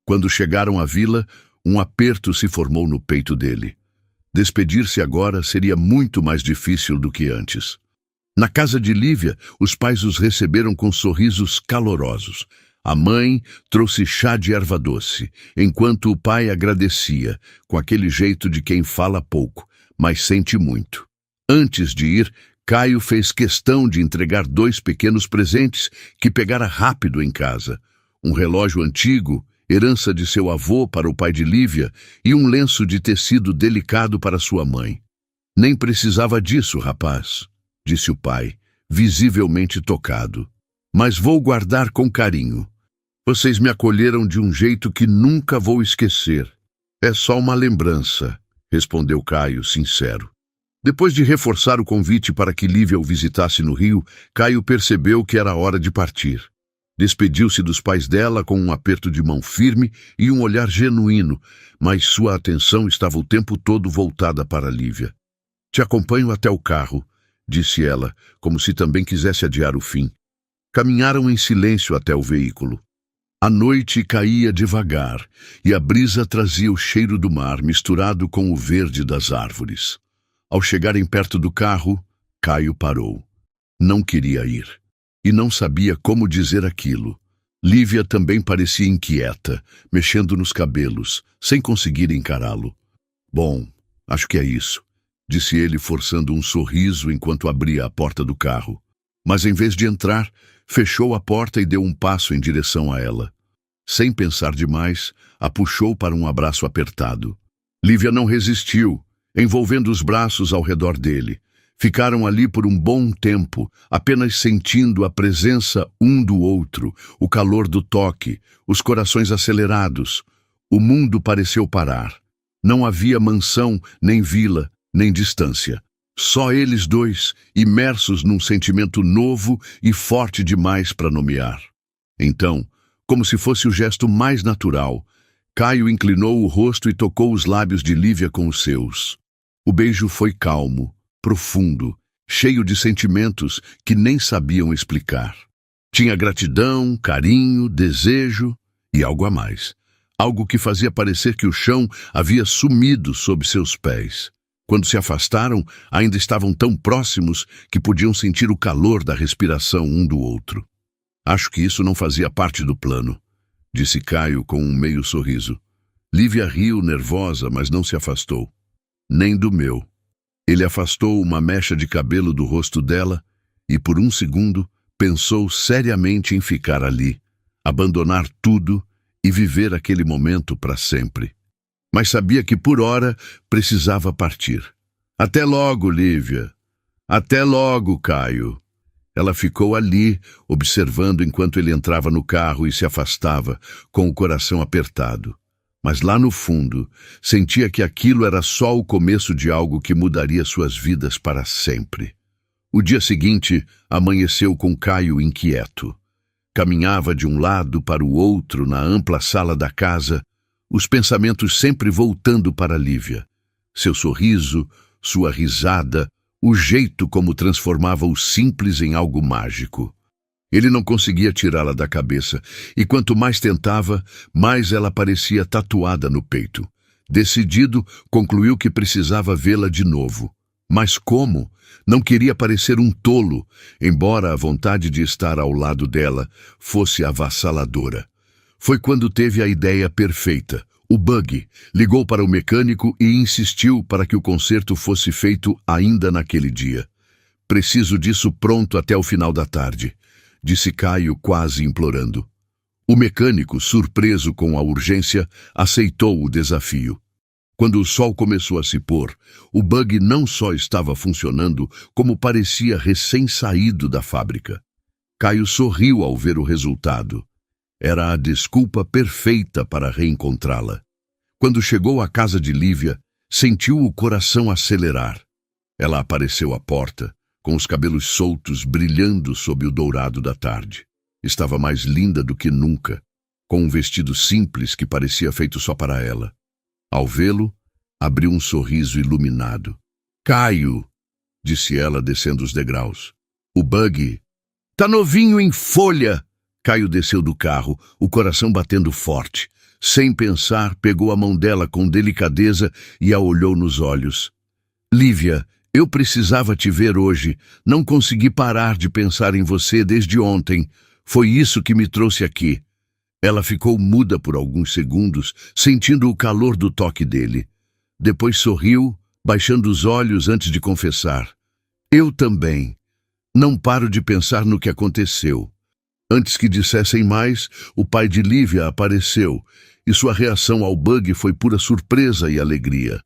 Quando chegaram à vila, um aperto se formou no peito dele. Despedir-se agora seria muito mais difícil do que antes. Na casa de Lívia, os pais os receberam com sorrisos calorosos. A mãe trouxe chá de erva doce, enquanto o pai agradecia, com aquele jeito de quem fala pouco, mas sente muito. Antes de ir, Caio fez questão de entregar 2 pequenos presentes que pegara rápido em casa. Um relógio antigo, herança de seu avô para o pai de Lívia, e um lenço de tecido delicado para sua mãe. Nem precisava disso, rapaz, disse o pai, visivelmente tocado. Mas vou guardar com carinho. Vocês me acolheram de um jeito que nunca vou esquecer. É só uma lembrança, respondeu Caio, sincero. Depois de reforçar o convite para que Lívia o visitasse no Rio, Caio percebeu que era hora de partir. Despediu-se dos pais dela com um aperto de mão firme e um olhar genuíno, mas sua atenção estava o tempo todo voltada para Lívia. "Te acompanho até o carro", disse ela, como se também quisesse adiar o fim. Caminharam em silêncio até o veículo. A noite caía devagar e a brisa trazia o cheiro do mar misturado com o verde das árvores. Ao chegarem perto do carro, Caio parou. Não queria ir. E não sabia como dizer aquilo. Lívia também parecia inquieta, mexendo nos cabelos, sem conseguir encará-lo. "Bom, acho que é isso", disse ele, forçando um sorriso enquanto abria a porta do carro. Mas em vez de entrar, fechou a porta e deu um passo em direção a ela. Sem pensar demais, a puxou para um abraço apertado. Lívia não resistiu, envolvendo os braços ao redor dele. Ficaram ali por um bom tempo, apenas sentindo a presença um do outro, o calor do toque, os corações acelerados. O mundo pareceu parar. Não havia mansão, nem vila, nem distância. Só eles dois, imersos num sentimento novo e forte demais para nomear. Então, como se fosse o gesto mais natural, Caio inclinou o rosto e tocou os lábios de Lívia com os seus. O beijo foi calmo, profundo, cheio de sentimentos que nem sabiam explicar. Tinha gratidão, carinho, desejo e algo a mais. Algo que fazia parecer que o chão havia sumido sob seus pés. Quando se afastaram, ainda estavam tão próximos que podiam sentir o calor da respiração um do outro. "Acho que isso não fazia parte do plano", disse Caio com um meio sorriso. Lívia riu, nervosa, mas não se afastou. "Nem do meu." Ele afastou uma mecha de cabelo do rosto dela e, por um segundo, pensou seriamente em ficar ali, abandonar tudo e viver aquele momento para sempre. Mas sabia que, por hora, precisava partir. "Até logo, Lívia." "Até logo, Caio." Ela ficou ali, observando enquanto ele entrava no carro e se afastava, com o coração apertado. Mas lá no fundo, sentia que aquilo era só o começo de algo que mudaria suas vidas para sempre. O dia seguinte amanheceu com Caio inquieto. Caminhava de um lado para o outro na ampla sala da casa, os pensamentos sempre voltando para Lívia. Seu sorriso, sua risada, o jeito como transformava o simples em algo mágico. Ele não conseguia tirá-la da cabeça, e quanto mais tentava, mais ela parecia tatuada no peito. Decidido, concluiu que precisava vê-la de novo. Mas como? Não queria parecer um tolo, embora a vontade de estar ao lado dela fosse avassaladora. Foi quando teve a ideia perfeita. O buggy. Ligou para o mecânico e insistiu para que o conserto fosse feito ainda naquele dia. "Preciso disso pronto até o final da tarde", disse Caio, quase implorando. O mecânico, surpreso com a urgência, aceitou o desafio. Quando o sol começou a se pôr, o buggy não só estava funcionando, como parecia recém-saído da fábrica. Caio sorriu ao ver o resultado. Era a desculpa perfeita para reencontrá-la. Quando chegou à casa de Lívia, sentiu o coração acelerar. Ela apareceu à porta, com os cabelos soltos brilhando sob o dourado da tarde. Estava mais linda do que nunca, com um vestido simples que parecia feito só para ela. Ao vê-lo, abriu um sorriso iluminado. "Caio", disse ela, descendo os degraus. "O buggy tá novinho em folha." Caio desceu do carro, o coração batendo forte. Sem pensar, pegou a mão dela com delicadeza e a olhou nos olhos. "Lívia, eu precisava te ver hoje. Não consegui parar de pensar em você desde ontem. Foi isso que me trouxe aqui." Ela ficou muda por alguns segundos, sentindo o calor do toque dele. Depois sorriu, baixando os olhos antes de confessar. "Eu também. Não paro de pensar no que aconteceu." Antes que dissessem mais, o pai de Lívia apareceu, e sua reação ao bug foi pura surpresa e alegria.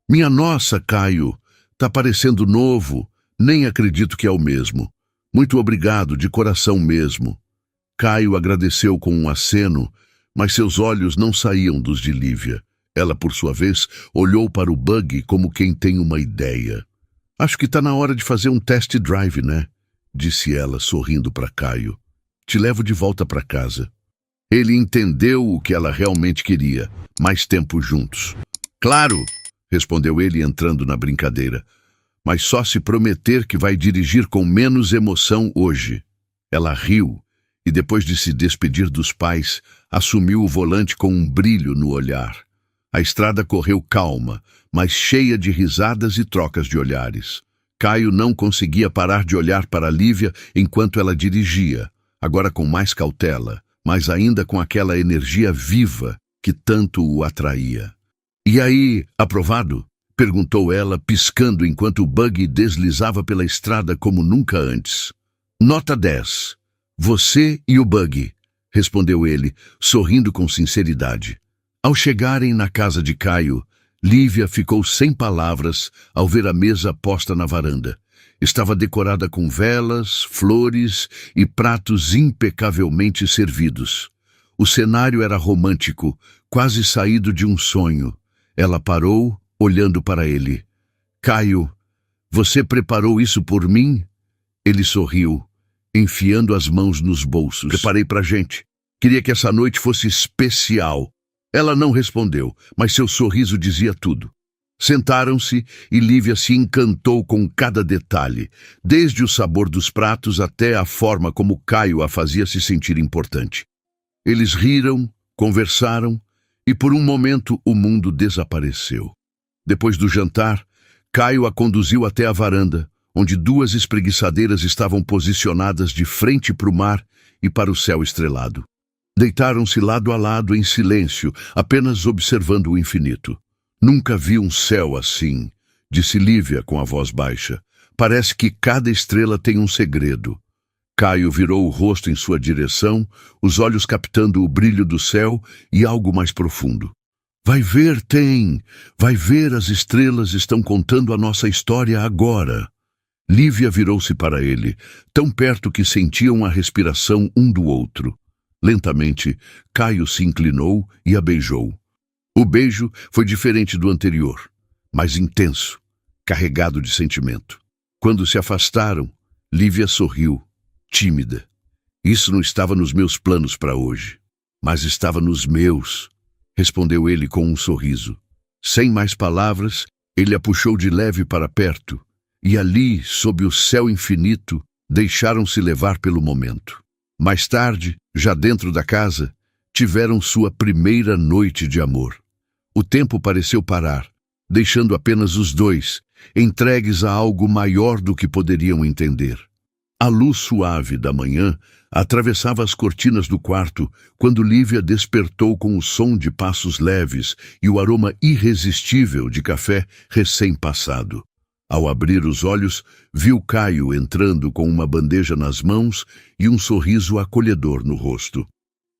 "Minha nossa, Caio, tá parecendo novo. Nem acredito que é o mesmo. Muito obrigado, de coração mesmo." Caio agradeceu com um aceno, mas seus olhos não saíam dos de Lívia. Ela, por sua vez, olhou para o buggy como quem tem uma ideia. "Acho que tá na hora de fazer um test drive, né?" disse ela, sorrindo para Caio. Te levo de volta para casa. Ele entendeu o que ela realmente queria, mais tempo juntos. Claro, respondeu ele entrando na brincadeira, mas só se prometer que vai dirigir com menos emoção hoje. Ela riu e, depois de se despedir dos pais, assumiu o volante com um brilho no olhar. A estrada correu calma, mas cheia de risadas e trocas de olhares. Caio não conseguia parar de olhar para Lívia enquanto ela dirigia, agora com mais cautela, mas ainda com aquela energia viva que tanto o atraía. E aí, aprovado? Perguntou ela, piscando enquanto o buggy deslizava pela estrada como nunca antes. Nota 10. Você e o buggy, respondeu ele, sorrindo com sinceridade. Ao chegarem na casa de Caio, Lívia ficou sem palavras ao ver a mesa posta na varanda. Estava decorada com velas, flores e pratos impecavelmente servidos. O cenário era romântico, quase saído de um sonho. Ela parou, olhando para ele. Caio, você preparou isso por mim? Ele sorriu, enfiando as mãos nos bolsos. Preparei pra gente. Queria que essa noite fosse especial. Ela não respondeu, mas seu sorriso dizia tudo. Sentaram-se e Lívia se encantou com cada detalhe, desde o sabor dos pratos até a forma como Caio a fazia se sentir importante. Eles riram, conversaram e por um momento o mundo desapareceu. Depois do jantar, Caio a conduziu até a varanda, onde duas espreguiçadeiras estavam posicionadas de frente para o mar e para o céu estrelado. Deitaram-se lado a lado em silêncio, apenas observando o infinito. Nunca vi um céu assim, disse Lívia com a voz baixa. Parece que cada estrela tem um segredo. Caio virou o rosto em sua direção, os olhos captando o brilho do céu e algo mais profundo. Vai ver, vai ver, as estrelas estão contando a nossa história agora. Lívia virou-se para ele, tão perto que sentiam a respiração um do outro. Lentamente, Caio se inclinou e a beijou. O beijo foi diferente do anterior, mais intenso, carregado de sentimento. Quando se afastaram, Lívia sorriu, tímida. Isso não estava nos meus planos para hoje, mas estava nos meus, respondeu ele com um sorriso. Sem mais palavras, ele a puxou de leve para perto, e ali, sob o céu infinito, deixaram-se levar pelo momento. Mais tarde, já dentro da casa, tiveram sua primeira noite de amor. O tempo pareceu parar, deixando apenas os dois, entregues a algo maior do que poderiam entender. A luz suave da manhã atravessava as cortinas do quarto quando Lívia despertou com o som de passos leves e o aroma irresistível de café recém-passado. Ao abrir os olhos, viu Caio entrando com uma bandeja nas mãos e um sorriso acolhedor no rosto.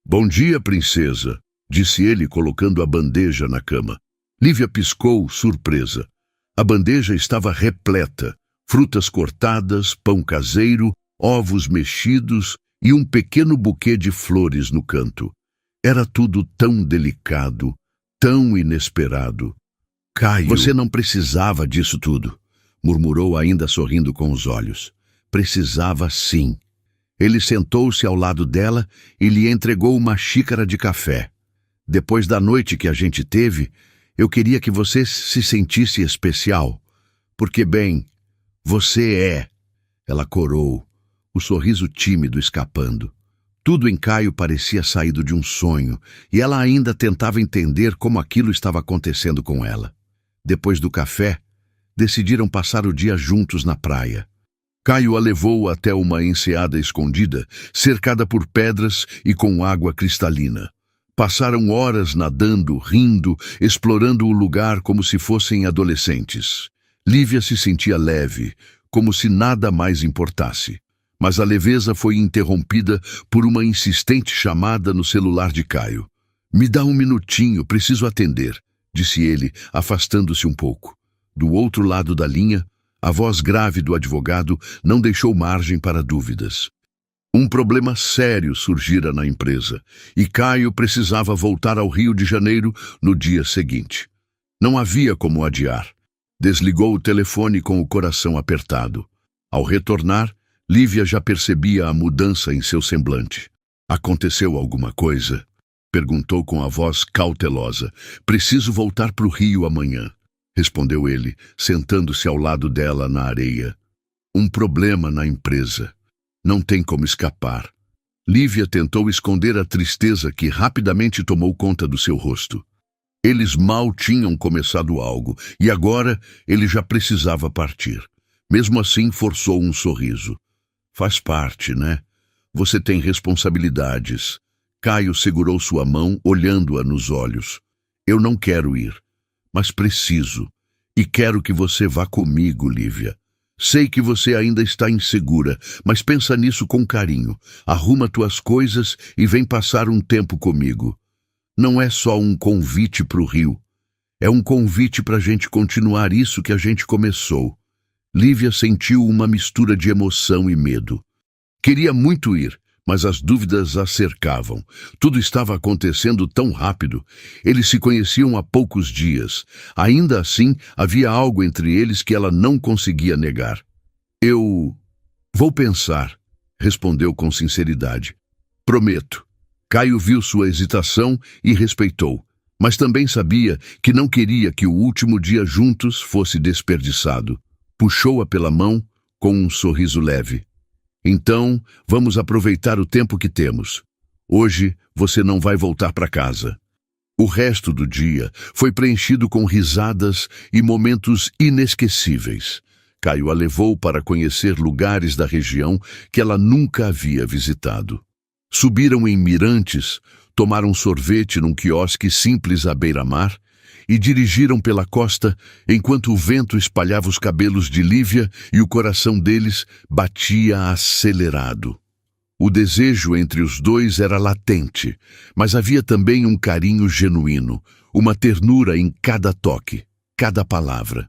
Bom dia, princesa, disse ele colocando a bandeja na cama. Lívia piscou, surpresa. A bandeja estava repleta, frutas cortadas, pão caseiro, ovos mexidos e um pequeno buquê de flores no canto. Era tudo tão delicado, tão inesperado. Caio, você não precisava disso tudo, murmurou ainda sorrindo com os olhos. Precisava sim. Ele sentou-se ao lado dela e lhe entregou uma xícara de café. Depois da noite que a gente teve, eu queria que você se sentisse especial. Porque, bem, você é. Ela corou, o sorriso tímido escapando. Tudo em Caio parecia saído de um sonho, e ela ainda tentava entender como aquilo estava acontecendo com ela. Depois do café, decidiram passar o dia juntos na praia. Caio a levou até uma enseada escondida, cercada por pedras e com água cristalina. Passaram horas nadando, rindo, explorando o lugar como se fossem adolescentes. Lívia se sentia leve, como se nada mais importasse. Mas a leveza foi interrompida por uma insistente chamada no celular de Caio. Me dá um minutinho, preciso atender, disse ele, afastando-se um pouco. Do outro lado da linha, a voz grave do advogado não deixou margem para dúvidas. Um problema sério surgira na empresa, e Caio precisava voltar ao Rio de Janeiro no dia seguinte. Não havia como adiar. Desligou o telefone com o coração apertado. Ao retornar, Lívia já percebia a mudança em seu semblante. Aconteceu alguma coisa? Perguntou com a voz cautelosa. Preciso voltar para o Rio amanhã, respondeu ele, sentando-se ao lado dela na areia. Um problema na empresa. Não tem como escapar. Lívia tentou esconder a tristeza que rapidamente tomou conta do seu rosto. Eles mal tinham começado algo, e agora ele já precisava partir. Mesmo assim, forçou um sorriso. Faz parte, né? Você tem responsabilidades. Caio segurou sua mão, olhando-a nos olhos. Eu não quero ir, mas preciso. E quero que você vá comigo, Lívia. Sei que você ainda está insegura, mas pensa nisso com carinho. Arruma tuas coisas e vem passar um tempo comigo. Não é só um convite para o Rio. É um convite para a gente continuar isso que a gente começou. Lívia sentiu uma mistura de emoção e medo. Queria muito ir, mas as dúvidas a cercavam. Tudo estava acontecendo tão rápido. Eles se conheciam há poucos dias. Ainda assim, havia algo entre eles que ela não conseguia negar. Eu vou pensar, respondeu com sinceridade. Prometo. Caio viu sua hesitação e respeitou, mas também sabia que não queria que o último dia juntos fosse desperdiçado. Puxou-a pela mão com um sorriso leve. Então, vamos aproveitar o tempo que temos. Hoje, você não vai voltar para casa. O resto do dia foi preenchido com risadas e momentos inesquecíveis. Caio a levou para conhecer lugares da região que ela nunca havia visitado. Subiram em mirantes, tomaram sorvete num quiosque simples à beira-mar e dirigiram pela costa enquanto o vento espalhava os cabelos de Lívia e o coração deles batia acelerado. O desejo entre os dois era latente, mas havia também um carinho genuíno, uma ternura em cada toque, cada palavra.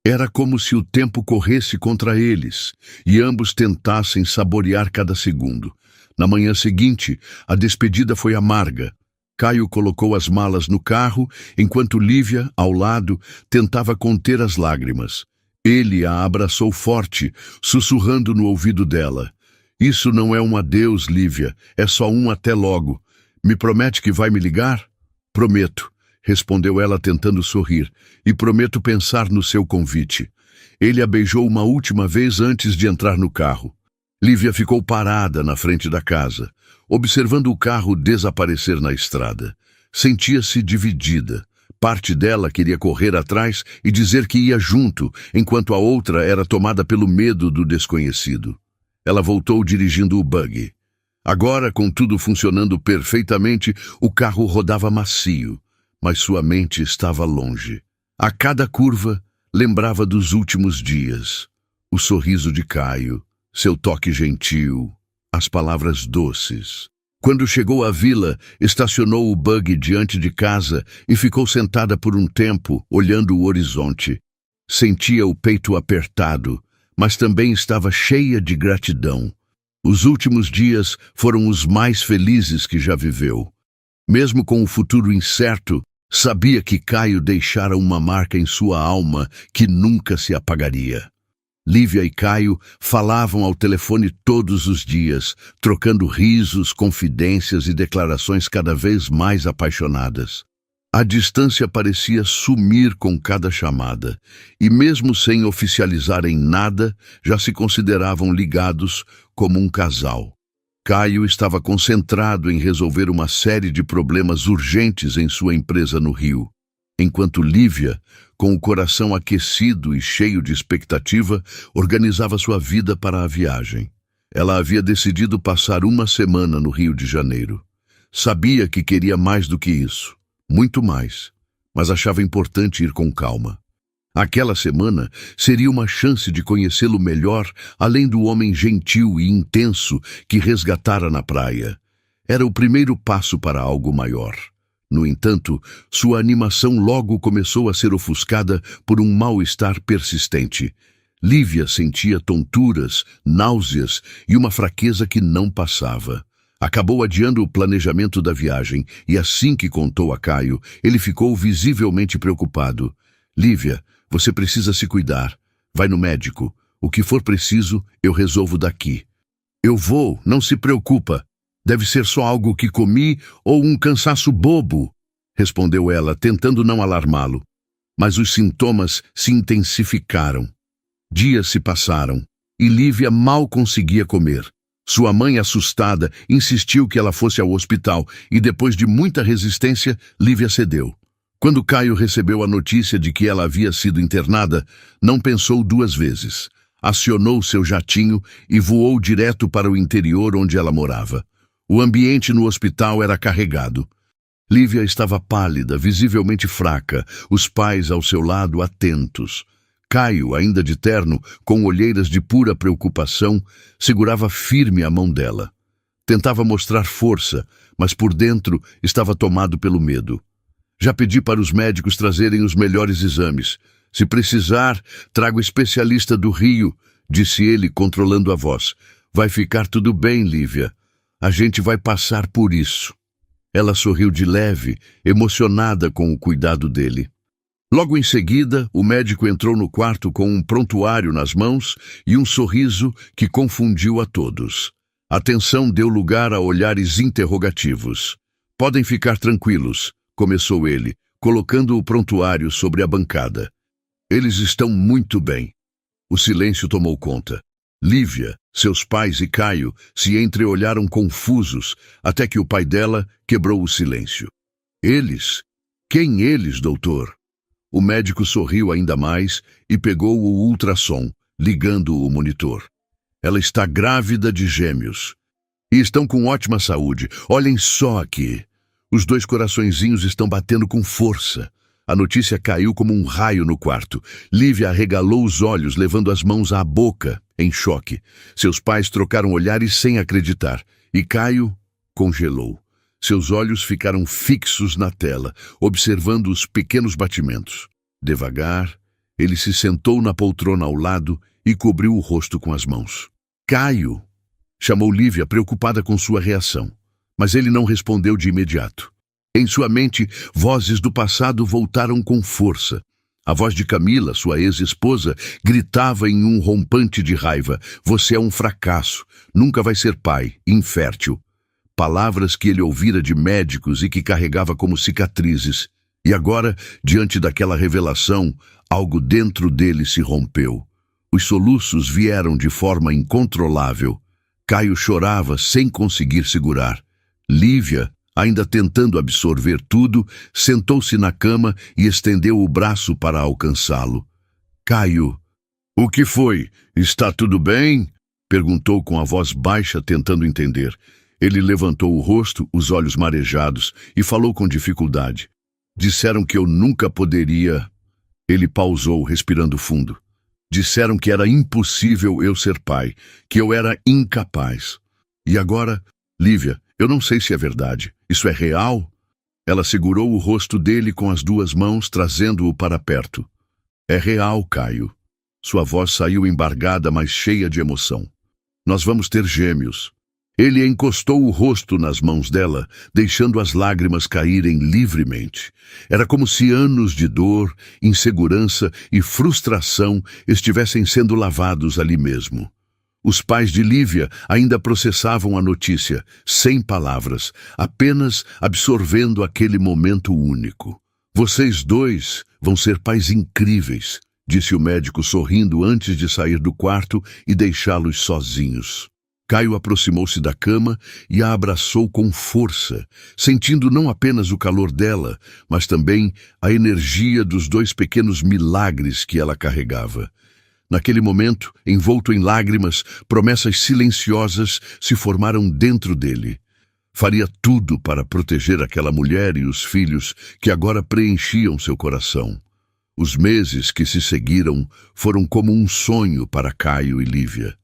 Era como se o tempo corresse contra eles e ambos tentassem saborear cada segundo. Na manhã seguinte, a despedida foi amarga. Caio colocou as malas no carro, enquanto Lívia, ao lado, tentava conter as lágrimas. Ele a abraçou forte, sussurrando no ouvido dela. Isso não é um adeus, Lívia, é só um até logo. Me promete que vai me ligar? Prometo, respondeu ela tentando sorrir, e prometo pensar no seu convite. Ele a beijou uma última vez antes de entrar no carro. Lívia ficou parada na frente da casa, observando o carro desaparecer na estrada. Sentia-se dividida. Parte dela queria correr atrás e dizer que ia junto, enquanto a outra era tomada pelo medo do desconhecido. Ela voltou dirigindo o buggy. Agora, com tudo funcionando perfeitamente, o carro rodava macio, mas sua mente estava longe. A cada curva, lembrava dos últimos dias. O sorriso de Caio, seu toque gentil, as palavras doces. Quando chegou à vila, estacionou o buggy diante de casa e ficou sentada por um tempo, olhando o horizonte. Sentia o peito apertado, mas também estava cheia de gratidão. Os últimos dias foram os mais felizes que já viveu. Mesmo com o futuro incerto, sabia que Caio deixara uma marca em sua alma que nunca se apagaria. Lívia e Caio falavam ao telefone todos os dias, trocando risos, confidências e declarações cada vez mais apaixonadas. A distância parecia sumir com cada chamada, e mesmo sem oficializarem nada, já se consideravam ligados como um casal. Caio estava concentrado em resolver uma série de problemas urgentes em sua empresa no Rio, enquanto Lívia, com o coração aquecido e cheio de expectativa, organizava sua vida para a viagem. Ela havia decidido passar uma semana no Rio de Janeiro. Sabia que queria mais do que isso, muito mais, mas achava importante ir com calma. Aquela semana seria uma chance de conhecê-lo melhor, além do homem gentil e intenso que resgatara na praia. Era o primeiro passo para algo maior. No entanto, sua animação logo começou a ser ofuscada por um mal-estar persistente. Lívia sentia tonturas, náuseas e uma fraqueza que não passava. Acabou adiando o planejamento da viagem e assim que contou a Caio, ele ficou visivelmente preocupado. Lívia, você precisa se cuidar. Vai no médico. O que for preciso, eu resolvo daqui. Eu vou, não se preocupa. Deve ser só algo que comi ou um cansaço bobo, respondeu ela, tentando não alarmá-lo. Mas os sintomas se intensificaram. Dias se passaram e Lívia mal conseguia comer. Sua mãe, assustada, insistiu que ela fosse ao hospital e, depois de muita resistência, Lívia cedeu. Quando Caio recebeu a notícia de que ela havia sido internada, não pensou duas vezes. Acionou seu jatinho e voou direto para o interior onde ela morava. O ambiente no hospital era carregado. Lívia estava pálida, visivelmente fraca, os pais ao seu lado atentos. Caio, ainda de terno, com olheiras de pura preocupação, segurava firme a mão dela. Tentava mostrar força, mas por dentro estava tomado pelo medo. Já pedi para os médicos trazerem os melhores exames. Se precisar, trago especialista do Rio, disse ele, controlando a voz. Vai ficar tudo bem, Lívia. A gente vai passar por isso. Ela sorriu de leve, emocionada com o cuidado dele. Logo em seguida, o médico entrou no quarto com um prontuário nas mãos e um sorriso que confundiu a todos. A tensão deu lugar a olhares interrogativos. Podem ficar tranquilos, começou ele, colocando o prontuário sobre a bancada. Eles estão muito bem. O silêncio tomou conta. Lívia, seus pais e Caio se entreolharam confusos, até que o pai dela quebrou o silêncio. Eles? Quem eles, doutor? O médico sorriu ainda mais e pegou o ultrassom, ligando o monitor. Ela está grávida de gêmeos. E estão com ótima saúde. Olhem só aqui. Os dois coraçõezinhos estão batendo com força. A notícia caiu como um raio no quarto. Lívia arregalou os olhos, levando as mãos à boca, em choque. Seus pais trocaram olhares sem acreditar. E Caio congelou. Seus olhos ficaram fixos na tela, observando os pequenos batimentos. Devagar, ele se sentou na poltrona ao lado e cobriu o rosto com as mãos. Caio! Chamou Lívia, preocupada com sua reação. Mas ele não respondeu de imediato. Em sua mente, vozes do passado voltaram com força. A voz de Camila, sua ex-esposa, gritava em um rompante de raiva. Você é um fracasso. Nunca vai ser pai. Infértil. Palavras que ele ouvira de médicos e que carregava como cicatrizes. E agora, diante daquela revelação, algo dentro dele se rompeu. Os soluços vieram de forma incontrolável. Caio chorava sem conseguir segurar. Lívia, ainda tentando absorver tudo, sentou-se na cama e estendeu o braço para alcançá-lo. Caio, o que foi? Está tudo bem? Perguntou com a voz baixa, tentando entender. Ele levantou o rosto, os olhos marejados, e falou com dificuldade. Disseram que eu nunca poderia... Ele pausou, respirando fundo. Disseram que era impossível eu ser pai, que eu era incapaz. E agora, Lívia, eu não sei se é verdade. Isso é real? Ela segurou o rosto dele com as duas mãos, trazendo-o para perto. É real, Caio. Sua voz saiu embargada, mas cheia de emoção. Nós vamos ter gêmeos. Ele encostou o rosto nas mãos dela, deixando as lágrimas caírem livremente. Era como se anos de dor, insegurança e frustração estivessem sendo lavados ali mesmo. Os pais de Lívia ainda processavam a notícia, sem palavras, apenas absorvendo aquele momento único. Vocês dois vão ser pais incríveis, disse o médico sorrindo antes de sair do quarto e deixá-los sozinhos. Caio aproximou-se da cama e a abraçou com força, sentindo não apenas o calor dela, mas também a energia dos dois pequenos milagres que ela carregava. Naquele momento, envolto em lágrimas, promessas silenciosas se formaram dentro dele. Faria tudo para proteger aquela mulher e os filhos que agora preenchiam seu coração. Os meses que se seguiram foram como um sonho para Caio e Lívia.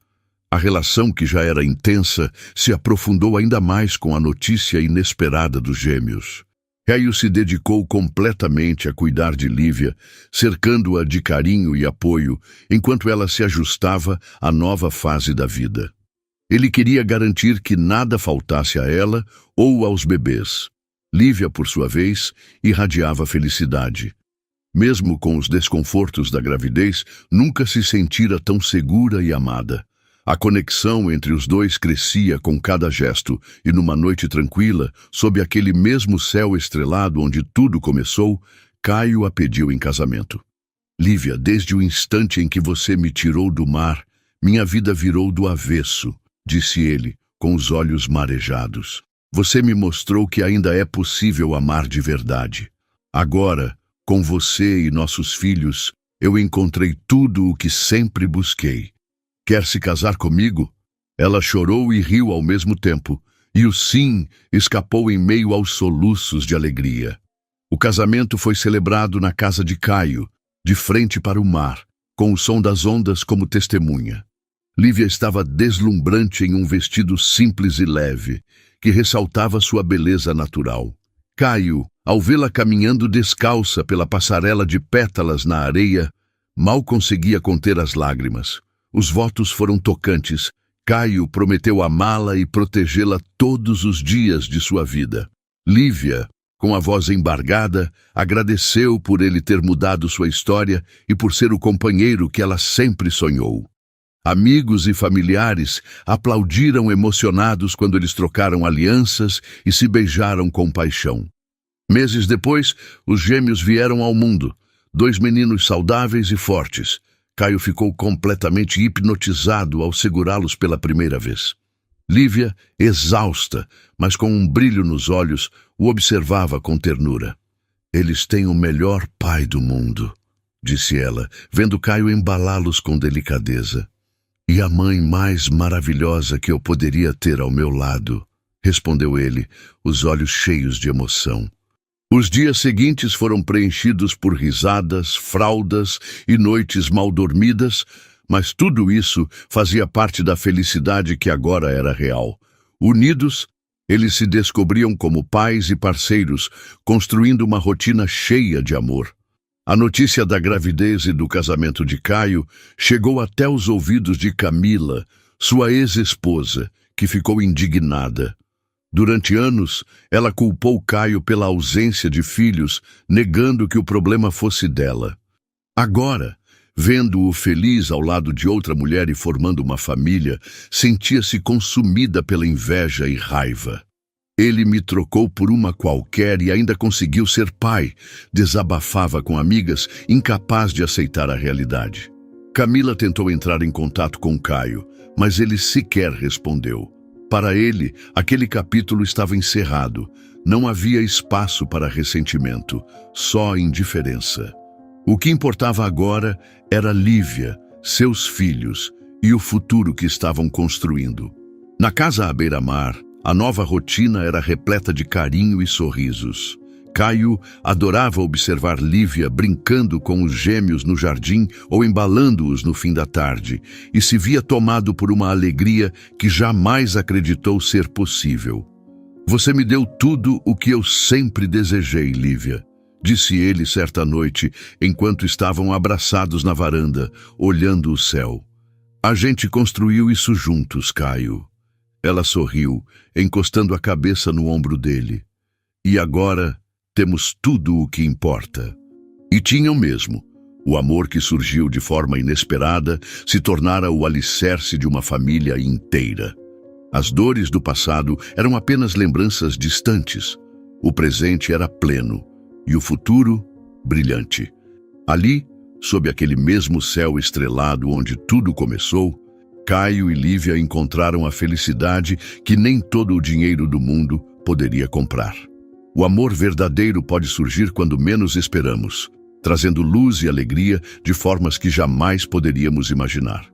A relação, que já era intensa, se aprofundou ainda mais com a notícia inesperada dos gêmeos. Caio se dedicou completamente a cuidar de Lívia, cercando-a de carinho e apoio, enquanto ela se ajustava à nova fase da vida. Ele queria garantir que nada faltasse a ela ou aos bebês. Lívia, por sua vez, irradiava felicidade. Mesmo com os desconfortos da gravidez, nunca se sentira tão segura e amada. A conexão entre os dois crescia com cada gesto, e numa noite tranquila, sob aquele mesmo céu estrelado onde tudo começou, Caio a pediu em casamento. Lívia, desde o instante em que você me tirou do mar, minha vida virou do avesso, disse ele, com os olhos marejados. Você me mostrou que ainda é possível amar de verdade. Agora, com você e nossos filhos, eu encontrei tudo o que sempre busquei. Quer se casar comigo? Ela chorou e riu ao mesmo tempo, e o sim escapou em meio aos soluços de alegria. O casamento foi celebrado na casa de Caio, de frente para o mar, com o som das ondas como testemunha. Lívia estava deslumbrante em um vestido simples e leve, que ressaltava sua beleza natural. Caio, ao vê-la caminhando descalça pela passarela de pétalas na areia, mal conseguia conter as lágrimas. Os votos foram tocantes. Caio prometeu amá-la e protegê-la todos os dias de sua vida. Lívia, com a voz embargada, agradeceu por ele ter mudado sua história e por ser o companheiro que ela sempre sonhou. Amigos e familiares aplaudiram emocionados quando eles trocaram alianças e se beijaram com paixão. Meses depois, os gêmeos vieram ao mundo, 2 meninos saudáveis e fortes. Caio ficou completamente hipnotizado ao segurá-los pela primeira vez. Lívia, exausta, mas com um brilho nos olhos, o observava com ternura. Eles têm o melhor pai do mundo, disse ela, vendo Caio embalá-los com delicadeza. E a mãe mais maravilhosa que eu poderia ter ao meu lado, respondeu ele, os olhos cheios de emoção. Os dias seguintes foram preenchidos por risadas, fraldas e noites mal dormidas, mas tudo isso fazia parte da felicidade que agora era real. Unidos, eles se descobriam como pais e parceiros, construindo uma rotina cheia de amor. A notícia da gravidez e do casamento de Caio chegou até os ouvidos de Camila, sua ex-esposa, que ficou indignada. Durante anos, ela culpou Caio pela ausência de filhos, negando que o problema fosse dela. Agora, vendo-o feliz ao lado de outra mulher e formando uma família, sentia-se consumida pela inveja e raiva. Ele me trocou por uma qualquer e ainda conseguiu ser pai, desabafava com amigas, incapaz de aceitar a realidade. Camila tentou entrar em contato com Caio, mas ele sequer respondeu. Para ele, aquele capítulo estava encerrado. Não havia espaço para ressentimento, só indiferença. O que importava agora era Lívia, seus filhos e o futuro que estavam construindo. Na casa à beira-mar, a nova rotina era repleta de carinho e sorrisos. Caio adorava observar Lívia brincando com os gêmeos no jardim ou embalando-os no fim da tarde, e se via tomado por uma alegria que jamais acreditou ser possível. Você me deu tudo o que eu sempre desejei, Lívia, disse ele certa noite, enquanto estavam abraçados na varanda, olhando o céu. A gente construiu isso juntos, Caio. Ela sorriu, encostando a cabeça no ombro dele. E agora temos tudo o que importa. E tinham mesmo. O amor que surgiu de forma inesperada se tornara o alicerce de uma família inteira. As dores do passado eram apenas lembranças distantes. O presente era pleno e o futuro brilhante. Ali, sob aquele mesmo céu estrelado onde tudo começou, Caio e Lívia encontraram a felicidade que nem todo o dinheiro do mundo poderia comprar. O amor verdadeiro pode surgir quando menos esperamos, trazendo luz e alegria de formas que jamais poderíamos imaginar.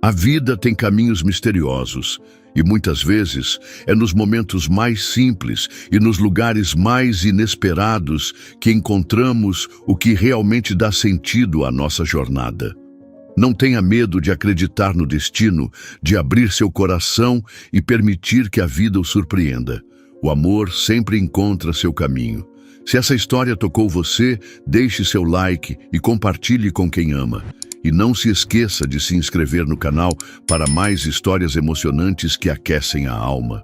A vida tem caminhos misteriosos e muitas vezes é nos momentos mais simples e nos lugares mais inesperados que encontramos o que realmente dá sentido à nossa jornada. Não tenha medo de acreditar no destino, de abrir seu coração e permitir que a vida o surpreenda. O amor sempre encontra seu caminho. Se essa história tocou você, deixe seu like e compartilhe com quem ama. E não se esqueça de se inscrever no canal para mais histórias emocionantes que aquecem a alma.